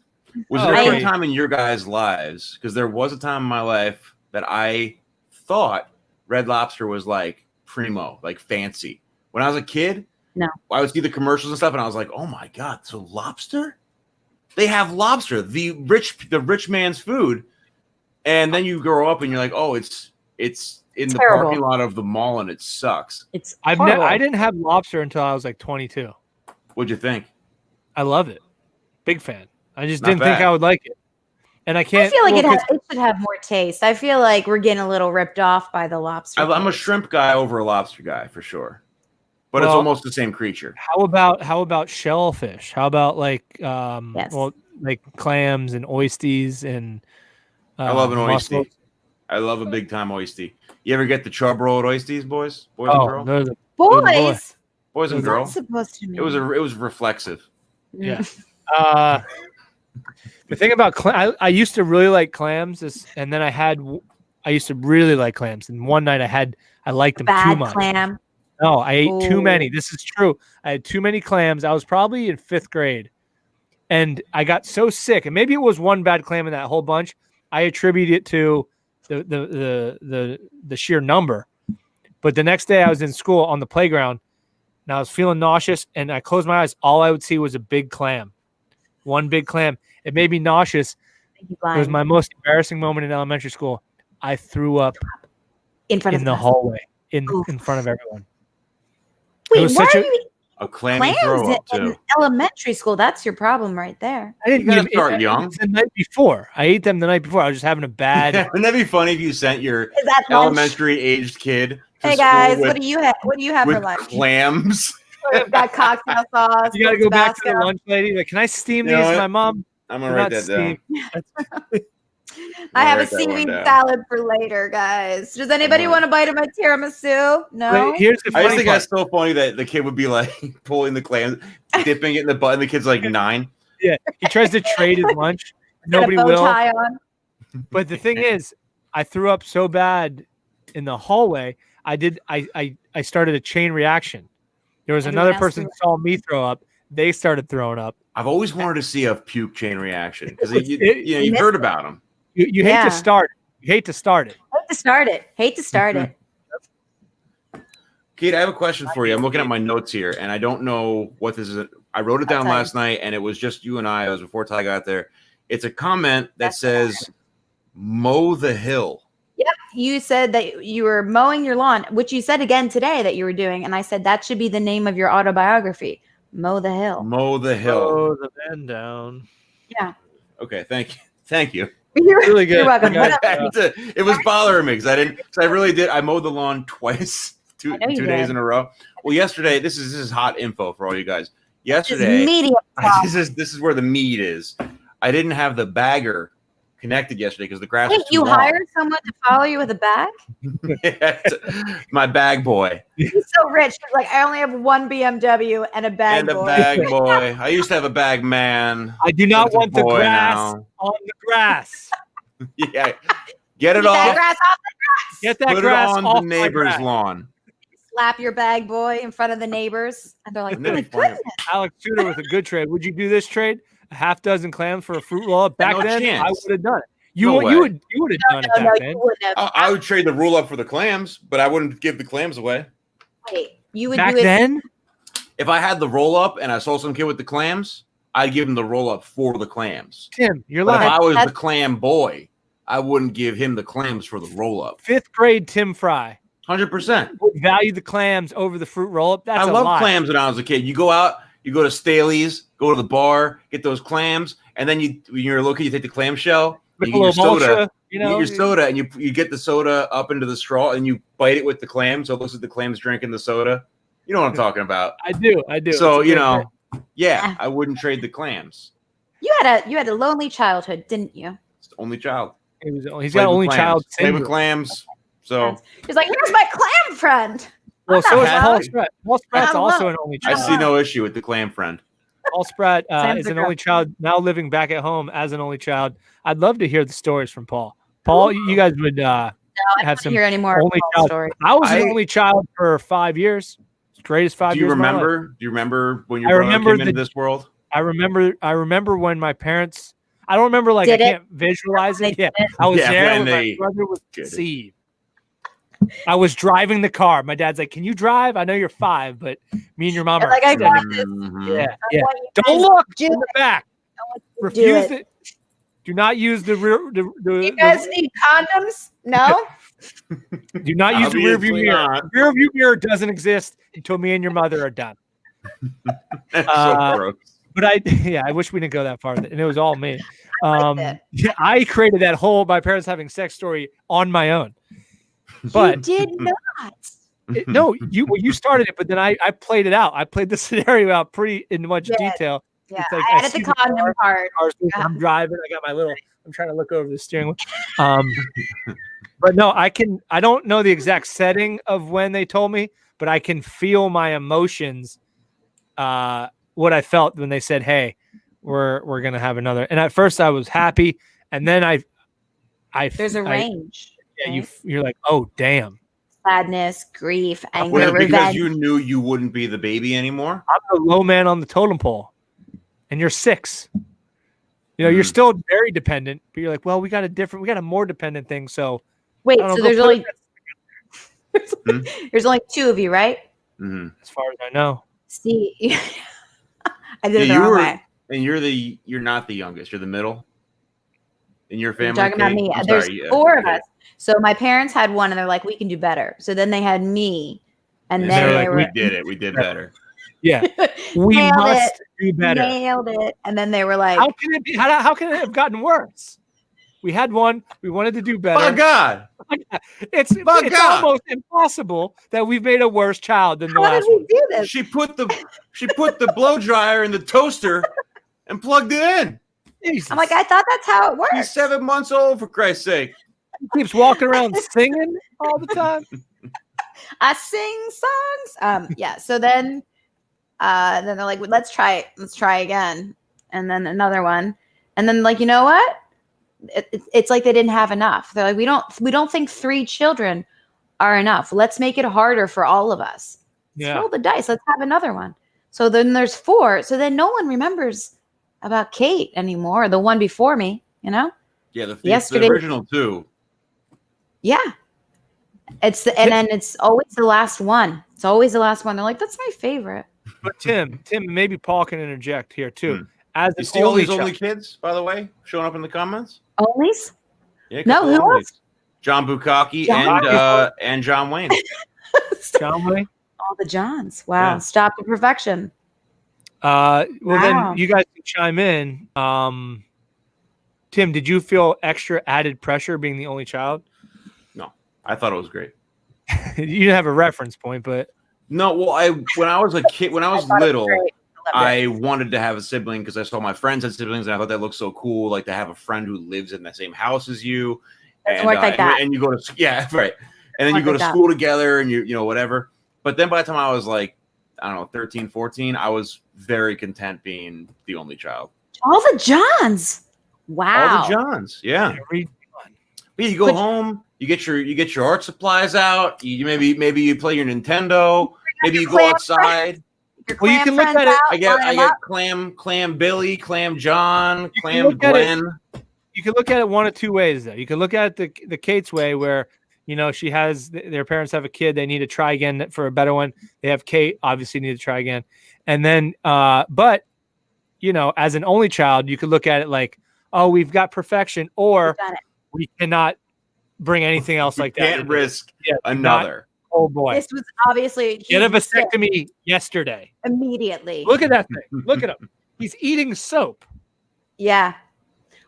Was there ever a time in your guys' lives? Because there was a time in my life that I thought Red Lobster was like primo, like fancy. When I was a kid, no, I would see the commercials and stuff, and I was like, "Oh my god, so lobster? They have lobster, the rich man's food." And then you grow up and you're like, "Oh, it's in the parking lot of the mall, and it sucks." I didn't have lobster until I was like 22. What'd you think? I love it. Big fan. I just didn't think I would like it. And I can't. I feel like it should have more taste. I feel like we're getting a little ripped off by the lobster. I'm a shrimp guy over a lobster guy for sure, but it's almost the same creature. How about shellfish? How about like like clams and oysters and I love an oyster. I love a big time oyster. You ever get the chub roll at oysters, boys and girls? Boys and girls. Supposed to mean. It was reflexive. Yeah. The thing about I used to really like clams, and then I used to really like clams, and one night I liked them too much. Clam. No, I ate too many. This is true. I had too many clams. I was probably in 5th grade, and I got so sick. And maybe it was one bad clam in that whole bunch. I attribute it to the sheer number. But the next day I was in school on the playground, and I was feeling nauseous, and I closed my eyes. All I would see was a big clam. One big clam. It made me nauseous. It was my most embarrassing moment in elementary school. I threw up in the hallway in front of everyone. Wait, why are you a clammy throw up in elementary school? That's your problem right there. I didn't even start young. The night before, I ate them the night before. I was just having a bad. Wouldn't that be funny if you sent your elementary aged kid? Hey guys, what do you have? What do you have for lunch? Clams. We've got cocktail sauce. You got to go back to the lunch lady. Like, can I steam these? My mom. I'm gonna write that down. I have a seaweed salad for later, guys. Does anybody want a bite of my tiramisu? No. Here's the funny I just think that's so funny that the kid would be like pulling the clams, dipping it in the butt, and the kid's like 9. Yeah, he tries to trade his lunch. Nobody will. But the thing is, I threw up so bad in the hallway. I started a chain reaction. There was another person who saw me throw up. They started throwing up. I've always wanted to see a puke chain reaction because you've heard about them. You hate to start it. You hate to start it. Hate to start it. Kate, I have a question for you. I'm looking at my notes here, and I don't know what this is. I wrote it down last night, and it was just you and I. It was before Ty got there. It's a comment that says, mow the hill. Yep. You said that you were mowing your lawn, which you said again today that you were doing. And I said that should be the name of your autobiography. Mow the hill. Mow the hill. Mow the man down. Yeah. Okay. Thank you. You're really good. You're welcome. It was bothering me because I really did. I mowed the lawn twice, two days in a row. Well, yesterday, this is hot info for all you guys. Yesterday, this is where the meat is. I didn't have the bagger connected yesterday because the grass was too long. Hired someone to follow you with a bag? My bag boy. He's so rich. He's like, I only have one BMW and a bag boy. And a bag boy. I used to have a bag man. I do not want the grass on the grass. Yeah. Get it off. That grass off the grass. Get that Put grass it on off the neighbor's lawn. Slap your bag boy in front of the neighbors. And they're like, oh my goodness. Alex Tudor with a good trade. Would you do this trade? A half dozen clams for a fruit roll. Back then, I would have done it. You would have done it back then. I would trade the roll up for the clams, but I wouldn't give the clams away. Wait, you would back do it then? If I had the roll up and I saw some kid with the clams, I'd give him the roll up for the clams. Tim, you're lying. If I was That's the clam boy, I wouldn't give him the clams for the roll up. 5th grade Tim Fry 100%. value the clams over the fruit roll up. That's I love clams when I was a kid. You go out, you go to Staley's, go to the bar, get those clams, and then when you're a little kid, you take the clam shell, you get your soda, you get your soda, and you get the soda up into the straw, and you bite it with the clam, so it looks like the clam's drinking the soda. You know what I'm talking about? I do. So yeah, I wouldn't trade the clams. You had a lonely childhood, didn't you? It's the only child. He's got only child syndrome. Play with clams. So he's like, here's my clam friend. Well, so is Paul Spratt. Paul Spratt's also an only child. I see no issue with the clam friend. Paul Spratt is an only child, now living back at home as an only child. I'd love to hear the stories from Paul. Paul, you guys would have some hear any more only child stories. I was an only child for 5 years. Greatest 5 years. Do you remember when your brother came into this world? I remember when my parents. I don't remember I can't visualize it. Yeah, I was there when my brother was conceived. I was driving the car. My dad's like, "Can you drive? I know you're 5, but me and your mom are like, I got this. Yeah. Don't look in the back. Refuse it. Do not use the rear. You guys need condoms? No. Do not use the rear view mirror. The rear view mirror doesn't exist until me and your mother are done. That's so gross. But I wish we didn't go that far, and it was all me. I created that whole my parents having sex story on my own. But you did not. No, you started it, but then I played it out. I played the scenario out pretty in much detail. Yeah, I added the condom part. I'm driving. I got my little. I'm trying to look over the steering wheel. But no, I don't know the exact setting of when they told me, but I can feel my emotions. What I felt when they said, "Hey, we're gonna have another." And at first, I was happy, and then there's a range. Yeah, right? You're like, oh damn. Sadness, grief, anger, revenge. Because revenge. you knew you wouldn't be the baby anymore. I'm the low man on the totem pole, and you're 6. You're still very dependent, but you're like, well, we got a more dependent thing. So wait, so there's only 2 of you, right? Mm-hmm. As far as I know. See, I did it the wrong way. And you're not the youngest. You're the middle in your family. You're talking about me. There's 4 of us. So my parents had one, and they're like, we can do better. So then they had me, and then they were, we did it. We did better. Yeah, we must do better. Nailed it. And then they were like, how can it be? How can it have gotten worse? We had one. We wanted to do better. My God, it's almost impossible that we've made a worse child than the last one. Do this? She put the blow dryer in the toaster and plugged it in. Jesus. I'm like, I thought that's how it works. He's 7 months old, for Christ's sake. He keeps walking around singing all the time. I sing songs. Yeah. So then they're like, well, let's try it. Let's try again. And then another one. And then you know what? It's like they didn't have enough. They're like, we don't think 3 children are enough. Let's make it harder for all of us. Let's roll the dice. Let's have another one. So then there's 4. So then no one remembers about Kate anymore. The one before me, Yeah, the original 2. Yeah. And then it's always the last one. It's always the last one. They're like, that's my favorite. But Tim, maybe Paul can interject here too. As you see all these only kids, by the way, showing up in the comments? Onlys? Yeah, no, who else? John Bukaki and John Wayne. John Wayne? All the Johns. Wow. Yeah. Stop the perfection. Then you guys can chime in. Tim, did you feel extra added pressure being the only child? No, I thought it was great. You didn't have a reference point, but no. Well, when I was a kid, when I was little, I wanted to have a sibling because I saw my friends had siblings, and I thought that looked so cool. Like to have a friend who lives in the same house as you, and you go to right, and then you go to school together, and you whatever. But then by the time I was like, I don't know, 13, 14, I was very content being the only child. All the Johns. Wow. All the Johns. Yeah. But you go home, you get your art supplies out. You maybe you play your Nintendo. Maybe you go outside. Well, you can look at it. I get Clam Billy, Clam John, Clam Glenn. You can look at it one of two ways, though. You can look at it the Kate's way, where she has their parents have a kid, they need to try again for a better one. They have Kate, obviously need to try again, and then but as an only child, you could look at it like, oh, we've got perfection, or we cannot bring anything else like that. Can't risk another. Oh boy, this was obviously get a vasectomy yesterday. Immediately. Look at that thing. Look at him. He's eating soap. Yeah.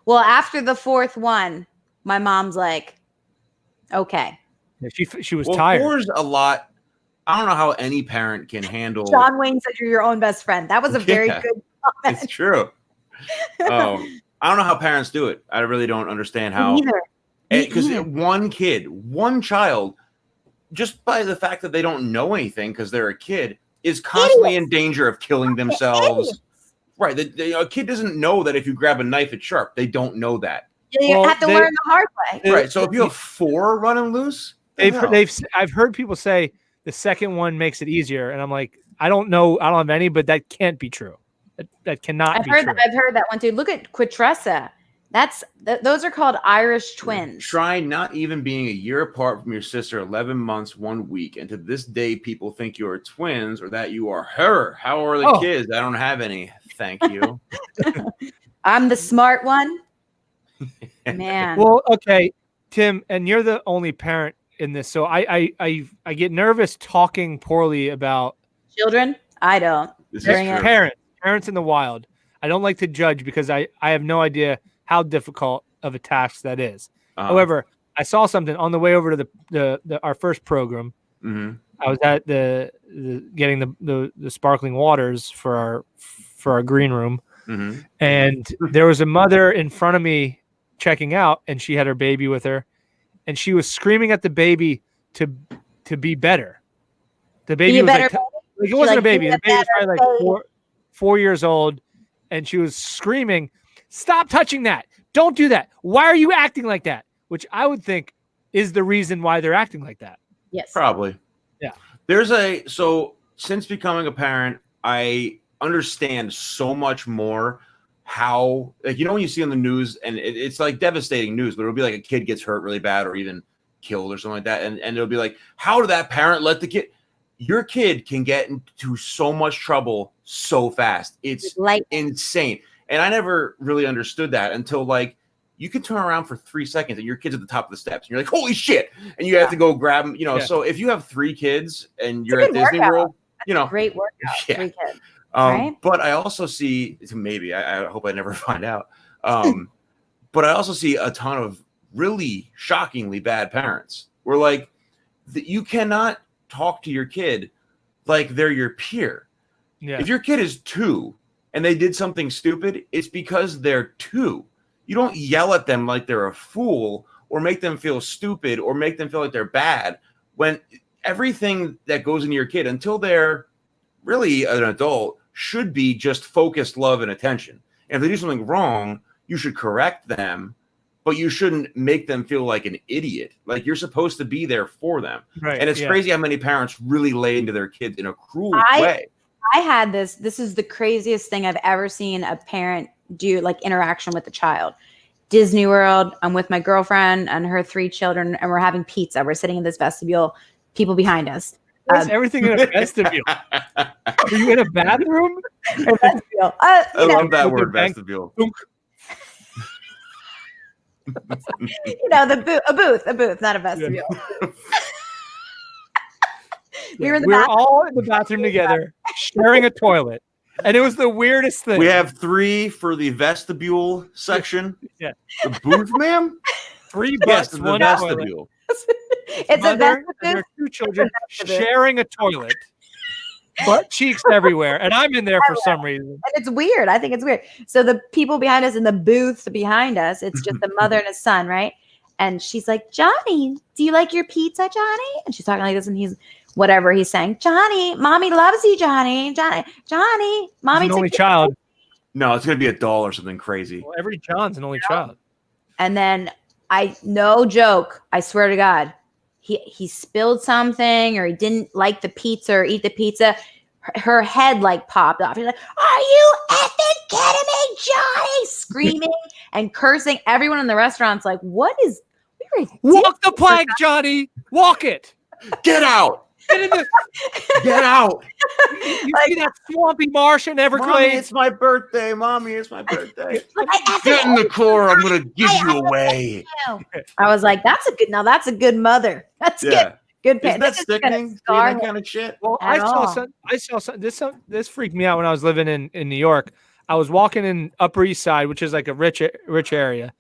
Well, after the fourth one, my mom's like, okay. Yeah, she was tired. 4's a lot. I don't know how any parent can handle. John Wayne said you're your own best friend. That was a very good comment. It's true. I don't know how parents do it. I really don't understand how. Because one kid, one child, just by the fact that they don't know anything because they're a kid, is constantly in danger of killing themselves. Right. A kid doesn't know that if you grab a knife, it's sharp. They don't know that. You have to learn the hard way. Right. So if you have 4 running loose, I've heard people say the second one makes it easier, and I'm like, I don't know, I don't have any, but that can't be true. That cannot be true. I've heard that one too. Look at Quatressa. Those are called Irish twins. Try not even being a year apart from your sister, 11 months, 1 week. And to this day, people think you are twins or that you are her. How are the kids? I don't have any. Thank you. I'm the smart one. Man. Well, okay, Tim, and you're the only parent in this. So I get nervous talking poorly about children. I don't. Parents in the wild. I don't like to judge because I have no idea how difficult of a task that is. However, I saw something on the way over to our first program. Mm-hmm. I was at getting the sparkling waters for our green room, and there was a mother in front of me checking out, and she had her baby with her, and she was screaming at the baby to be better. The baby was like it wasn't a baby. The baby was probably like 4 years old, and she was screaming, "Stop touching that! Don't do that! Why are you acting like that?" Which I would think is the reason why they're acting like that. Yes, probably. Yeah. So since becoming a parent, I understand so much more how, like, when you see on the news, and it's like devastating news, but it'll be like a kid gets hurt really bad or even killed or something like that, and it'll be like, how did that parent let the kid? Your kid can get into so much trouble so fast. It's insane. And I never really understood that until, like, you can turn around for 3 seconds and your kid's at the top of the steps and you're like, holy shit. And you have to go grab them, So if you have 3 kids and you're at Disney World, great workout. Yeah. 3 kids. Right? But I also see, maybe, I hope I never find out. But I also see a ton of really shockingly bad parents where, like, you cannot talk to your kid like they're your peer. Yeah. If your kid is 2 and they did something stupid, it's because they're 2. You don't yell at them like they're a fool or make them feel stupid or make them feel like they're bad, when everything that goes into your kid until they're really an adult should be just focused love and attention. And if they do something wrong, you should correct them, but you shouldn't make them feel like an idiot. Like, you're supposed to be there for them. Right, and it's crazy how many parents really lay into their kids in a cruel way. I had this is the craziest thing I've ever seen a parent do, like, interaction with the child. Disney World, I'm with my girlfriend and her 3 children, and we're having pizza. We're sitting in this vestibule, people behind us. There's everything in a vestibule. Are you in a bathroom? A vestibule. I love that word, vestibule. A booth, not a vestibule. Yeah. We're all in the bathroom together, sharing a toilet. And it was the weirdest thing. We have 3 for the vestibule section. Yeah. The booth, ma'am? 3 butts, one vestibule. It's a vestibule. And their 2 children sharing a toilet. Butt cheeks everywhere. And I'm in there for some reason. And it's weird. I think it's weird. So the people behind us in the booth behind us, it's just the mother and a son, right? And she's like, Johnny, do you like your pizza, Johnny? And she's talking like this, and he's whatever he's saying. Johnny, mommy loves you, Johnny. Johnny, mommy. He's an only child. No, it's gonna be a doll or something crazy. Well, every John's an only child. And then no joke, I swear to God, he spilled something, or he didn't like the pizza or eat the pizza. Her head like popped off. He's like, "Are you effing kidding me, Johnny? Screaming and cursing. Everyone in the restaurant's like, what is... Walk the plank, Johnny. Walk it. Get out. Get out. You see that swampy marsh in Everglades? Mommy, it's my birthday. Mommy, it's my birthday. Get in the car. I'm going to give you away. I was like, that's a good mother. That's good. Good Isn't that sickening? That kind of shit. Well, I saw some. This freaked me out when I was living in New York. I was walking in Upper East Side, which is like a rich area,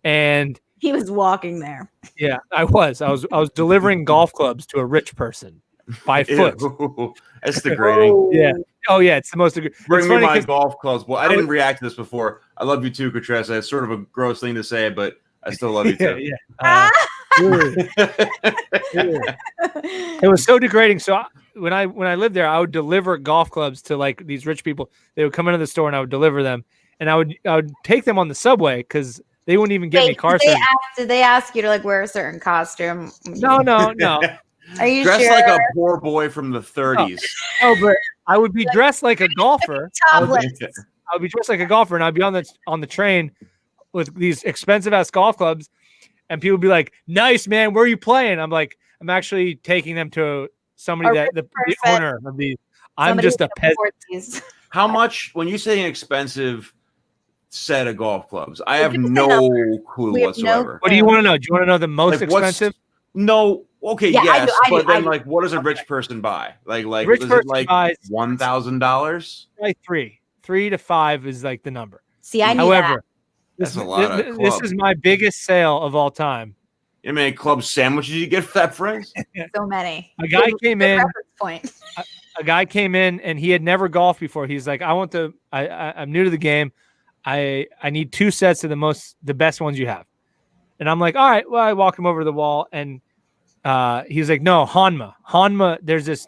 and he was walking there. Yeah, I was delivering golf clubs to a rich person by foot. Ew, that's degrading. Yeah. Oh yeah, it's the most. Bring me my golf clubs. Well, I didn't react to this before. I love you too, Katressa. It's sort of a gross thing to say, but I still love you too. Yeah. It was so degrading. So when I lived there, I would deliver golf clubs to like these rich people. They would come into the store and I would deliver them, and I would take them on the subway because they wouldn't even get me car service. Did they ask you to like wear a certain costume? No. Are you dressed sure? like a poor boy from the 30s? Oh, but I would be dressed like a golfer. I would be dressed like a golfer, and I'd be on the train with these expensive ass golf clubs. And people would be like, nice, man, where are you playing? I'm like, I'm actually taking them to somebody the owner of these. I'm just a peasant. How much, when you say an expensive set of golf clubs, I have no clue whatsoever. What do you want to know? Do you want to know the most expensive? No. Okay, yeah, yes. I do. Like, what does a rich person buy? Like, rich is person it like buys $1,000? Like 3 to 5 is like the number. See, I need However, that's a lot of this is my biggest sale of all time. You mean club sandwiches you get for that price? So many. A guy came in. A guy came in and he had never golfed before. He's like, I'm new to the game. I need 2 sets of the best ones you have. And I'm like, all right. Well, I walk him over to the wall and he's like, no, Hanma. There's this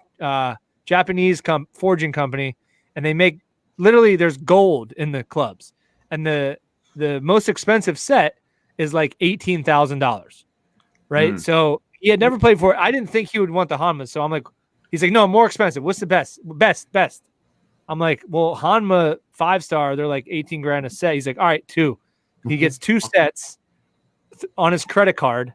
Japanese forging company, and they make literally there's gold in the clubs, and the most expensive set is like $18,000, right? So he had never played before. I didn't think he would want the Hanma, so I'm like, he's like, no, more expensive. What's the best? I'm like, well, Hanma 5-star, they're like 18 grand a set. He's like, all right, 2. He gets 2 sets on his credit card.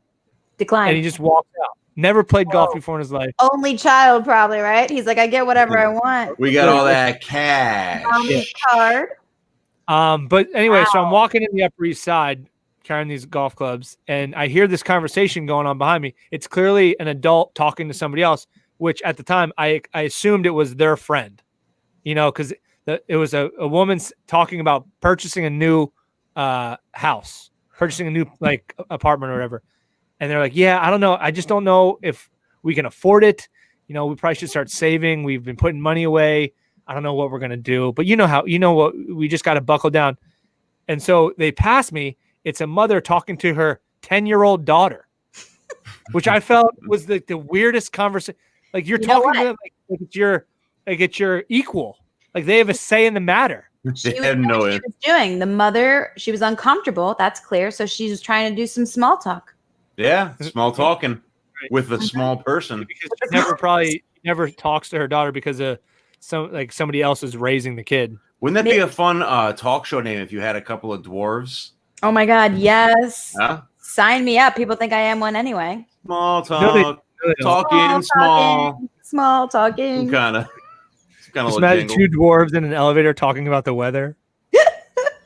Decline. And he just walked out. Never played golf before in his life. Only child, probably, right? He's like, I get whatever I want. We got all that cash. Card. But anyway, so I'm walking in the Upper East Side carrying these golf clubs, and I hear this conversation going on behind me. It's clearly an adult talking to somebody else, which at the time I assumed it was their friend, because it was a woman talking about purchasing a new house, purchasing a new like apartment or whatever. And they're like, yeah, I don't know. I just don't know if we can afford it. We probably should start saving. We've been putting money away. I don't know what we're going to do, but what, we just got to buckle down. And so they pass me. It's a mother talking to her 10-year-old daughter, which I felt was the weirdest conversation. Like you're talking to them like it's your equal. Like they have a say in the matter. She was doing. The mother, she was uncomfortable. That's clear. So she was trying to do some small talk. Yeah, small talking with a small person. Because she never talks to her daughter because of somebody else is raising the kid. Wouldn't that be a fun talk show name if you had a couple of dwarves? Oh my God, yes. Huh? Sign me up. People think I am one anyway. Small talk, talking small. Small talking. Kind of. Just imagine 2 dwarves in an elevator talking about the weather.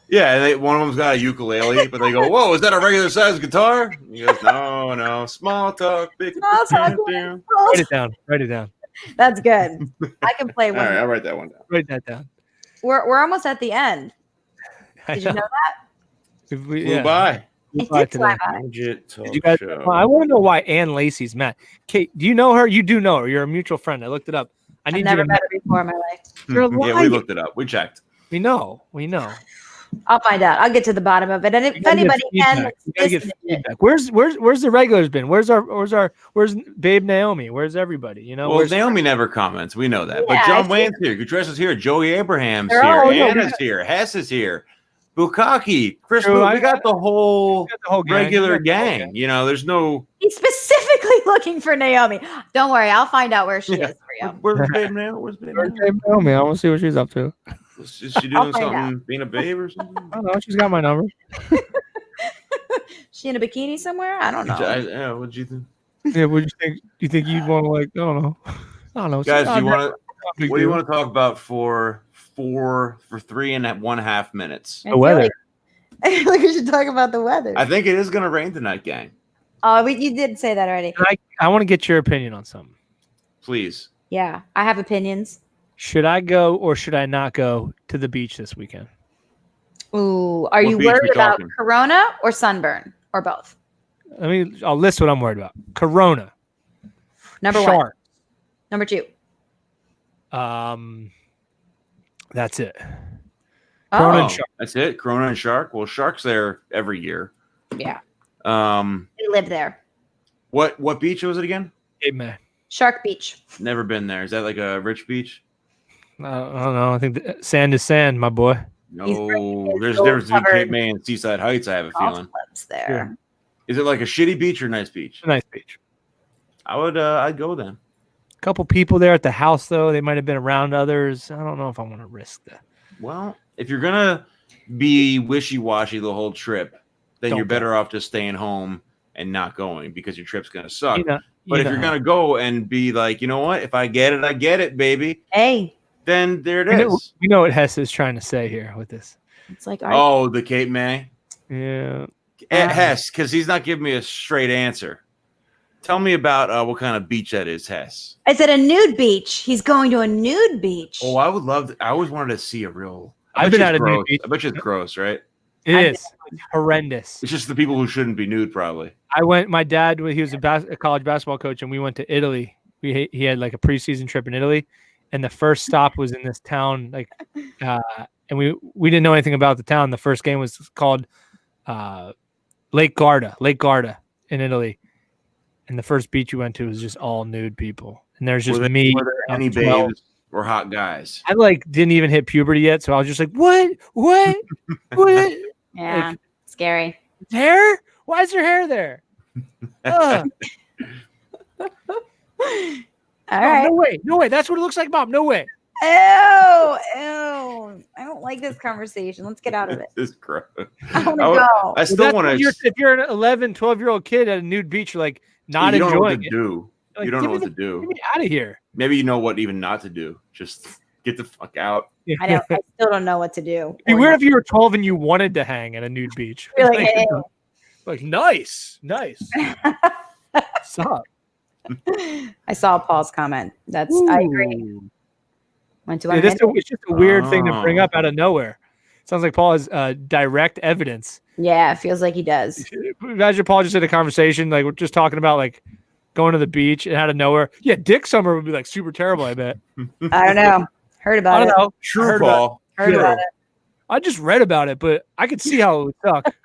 Yeah, one of them's got a ukulele, but they go, "Whoa, is that a regular size guitar?" He goes, "No, small talk, big." Small talk. Write it down. That's good. I can play one. All right, I'll write that one down. Write that down. We're almost at the end. Did you know that? Flew by. It did fly by. Did you guys? I want to know why Ann Lacey's mad. Kate, do you know her? You do know her. You're a mutual friend. I looked it up. I've never met her before in my life. Yeah, we looked it up. We checked. We know. I'll find out. I'll get to the bottom of it. And if anybody can, get feedback. Where's the regulars been? Where's Babe Naomi? Where's everybody? Well, Naomi never comments. We know that. Yeah, but John Wayne's here. Gutierrez is here. Joey Abraham's here. Anna's here. Hess is here. Bukaki. Chris, we got the whole regular gang. There's no. He's specifically looking for Naomi. Don't worry. I'll find out where she is for you. Where's Babe Naomi? Naomi? I want to see what she's up to. Is she doing something, being a babe or something? I don't know. She's got my number. She in a bikini somewhere? I don't know. Yeah, what'd you think? Yeah, what do you think? Do you think you'd want to I don't know. Guys, what do you want to talk about for 3.5 minutes? The weather. I feel like we should talk about the weather. I think it is going to rain tonight, gang. Oh, you did say that already. I want to get your opinion on something. Please. Yeah, I have opinions. Should I go or should I not go to the beach this weekend? Ooh, are you worried about corona or sunburn or both? I'll list what I'm worried about. Corona. Number one. Number two. That's it. Corona and shark. That's it. Corona and shark. Well, shark's there every year. Yeah. They live there. What beach was it again? Cape May. Shark Beach. Never been there. Is that like a rich beach? I don't know. I think sand is sand, my boy. No, there's a difference between Cape May and Seaside Heights. I have a feeling. There. Yeah. Is it like a shitty beach or a nice beach? A nice beach. I'd go then. A couple people there at the house though. They might have been around others. I don't know if I want to risk that. Well, if you're gonna be wishy-washy the whole trip, then you're better off just staying home and not going because your trip's gonna suck. But if you're gonna go and be like, you know what? If I get it, baby. Hey. Then there it is. You know what Hess is trying to say here with this. It's like, the Cape May. Yeah. Hess, because he's not giving me a straight answer. Tell me about what kind of beach that is, Hess. I said a nude beach. He's going to a nude beach. Oh, I would love to. I always wanted to see a real. I've been at a nude beach. I bet you it's gross, right? It is. It's horrendous. It's just the people who shouldn't be nude, probably. My dad, he was a college basketball coach, and we went to Italy. He had like a preseason trip in Italy. And the first stop was in this town, and we didn't know anything about the town. The first game was called Lake Garda in Italy. And the first beach we went to was just all nude people. And there's just me. Were there any babes or hot guys? I didn't even hit puberty yet, so I was just like, what? Yeah, scary. Hair? Why is your hair there? All right. No way. That's what it looks like, Mom. No way. Ew. I don't like this conversation. Let's get out of it. This is gross. I want to go. I still want to. If you're an 11, 12-year-old kid at a nude beach, you're like not enjoying it. You don't know what to do. Get me out of here. Maybe you know what even not to do. Just get the fuck out. I know. I still don't know what to do. It'd be weird if you were 12 and you wanted to hang at a nude beach. You're like, hey. Like nice. Sup? I saw Paul's comment. I agree. It's just a weird thing to bring up out of nowhere. Sounds like Paul has direct evidence. Yeah, it feels like he does. Imagine Paul just had a conversation, like we're just talking about like going to the beach and out of nowhere. Yeah, Dick Summer would be like super terrible, I bet. I don't know. Heard about it. I don't know. True, Paul. Heard about it. I just read about it, but I could see how it would suck.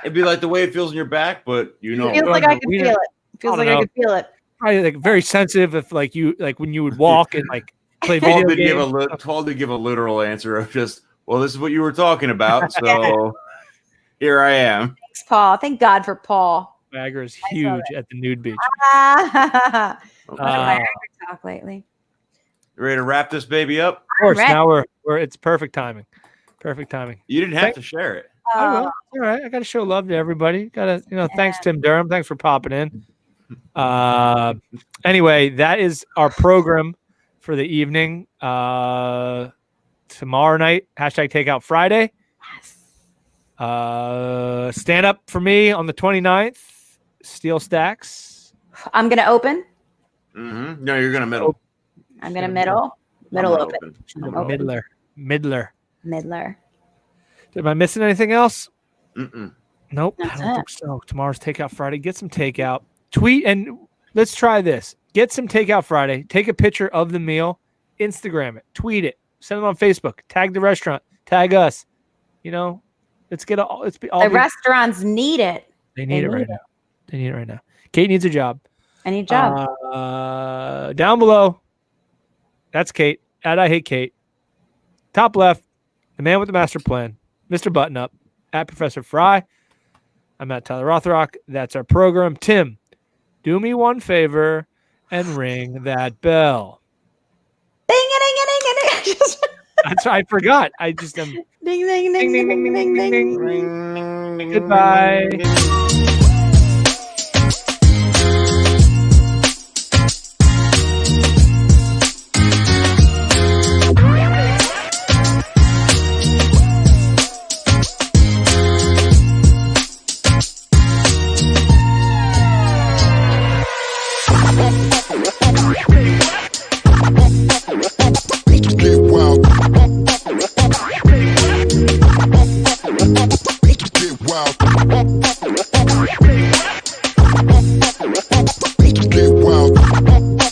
It'd be like the way it feels in your back, but It feels like I could feel it. Feels like I could feel it. Probably like very sensitive if like when you would walk and like play video games. Paul did give a literal answer of just, well, this is what you were talking about, so here I am. Thanks, Paul. Thank God for Paul. Bagger is huge at the nude beach. Talk lately. You ready to wrap this baby up? Of course. Now we're it's perfect timing. Perfect timing. You didn't have to share it. I will. All right. I got to show love to everybody. Thanks, Tim Durham. Thanks for popping in. Anyway, that is our program for the evening. Tomorrow night, #Takeout Friday. Yes. Stand up for me on the 29th. Steel Stacks. I'm going to open. Mm-hmm. No, you're going to middle. I'm going to middle. Middle open. Middler. Am I missing anything else? Nope. That's I don't think so. Tomorrow's Takeout Friday. Get some takeout. Tweet and let's try this. Get some Takeout Friday. Take a picture of the meal. Instagram it. Tweet it. Send it on Facebook. Tag the restaurant. Tag us. Let's get all. The restaurants need it. They need it right now. They need it right now. Kate needs a job. I need a job. Down below. That's Kate. At I Hate Kate. Top left. The man with the master plan. Mr. Button Up. At Professor Fry. I'm at Tyler Rothrock. That's our program. Tim, do me one favor and ring that bell. Ding-a-ding-a-ding-a-ding. That's I forgot. I just am. Ding ding ding ding ding ding ding. Goodbye.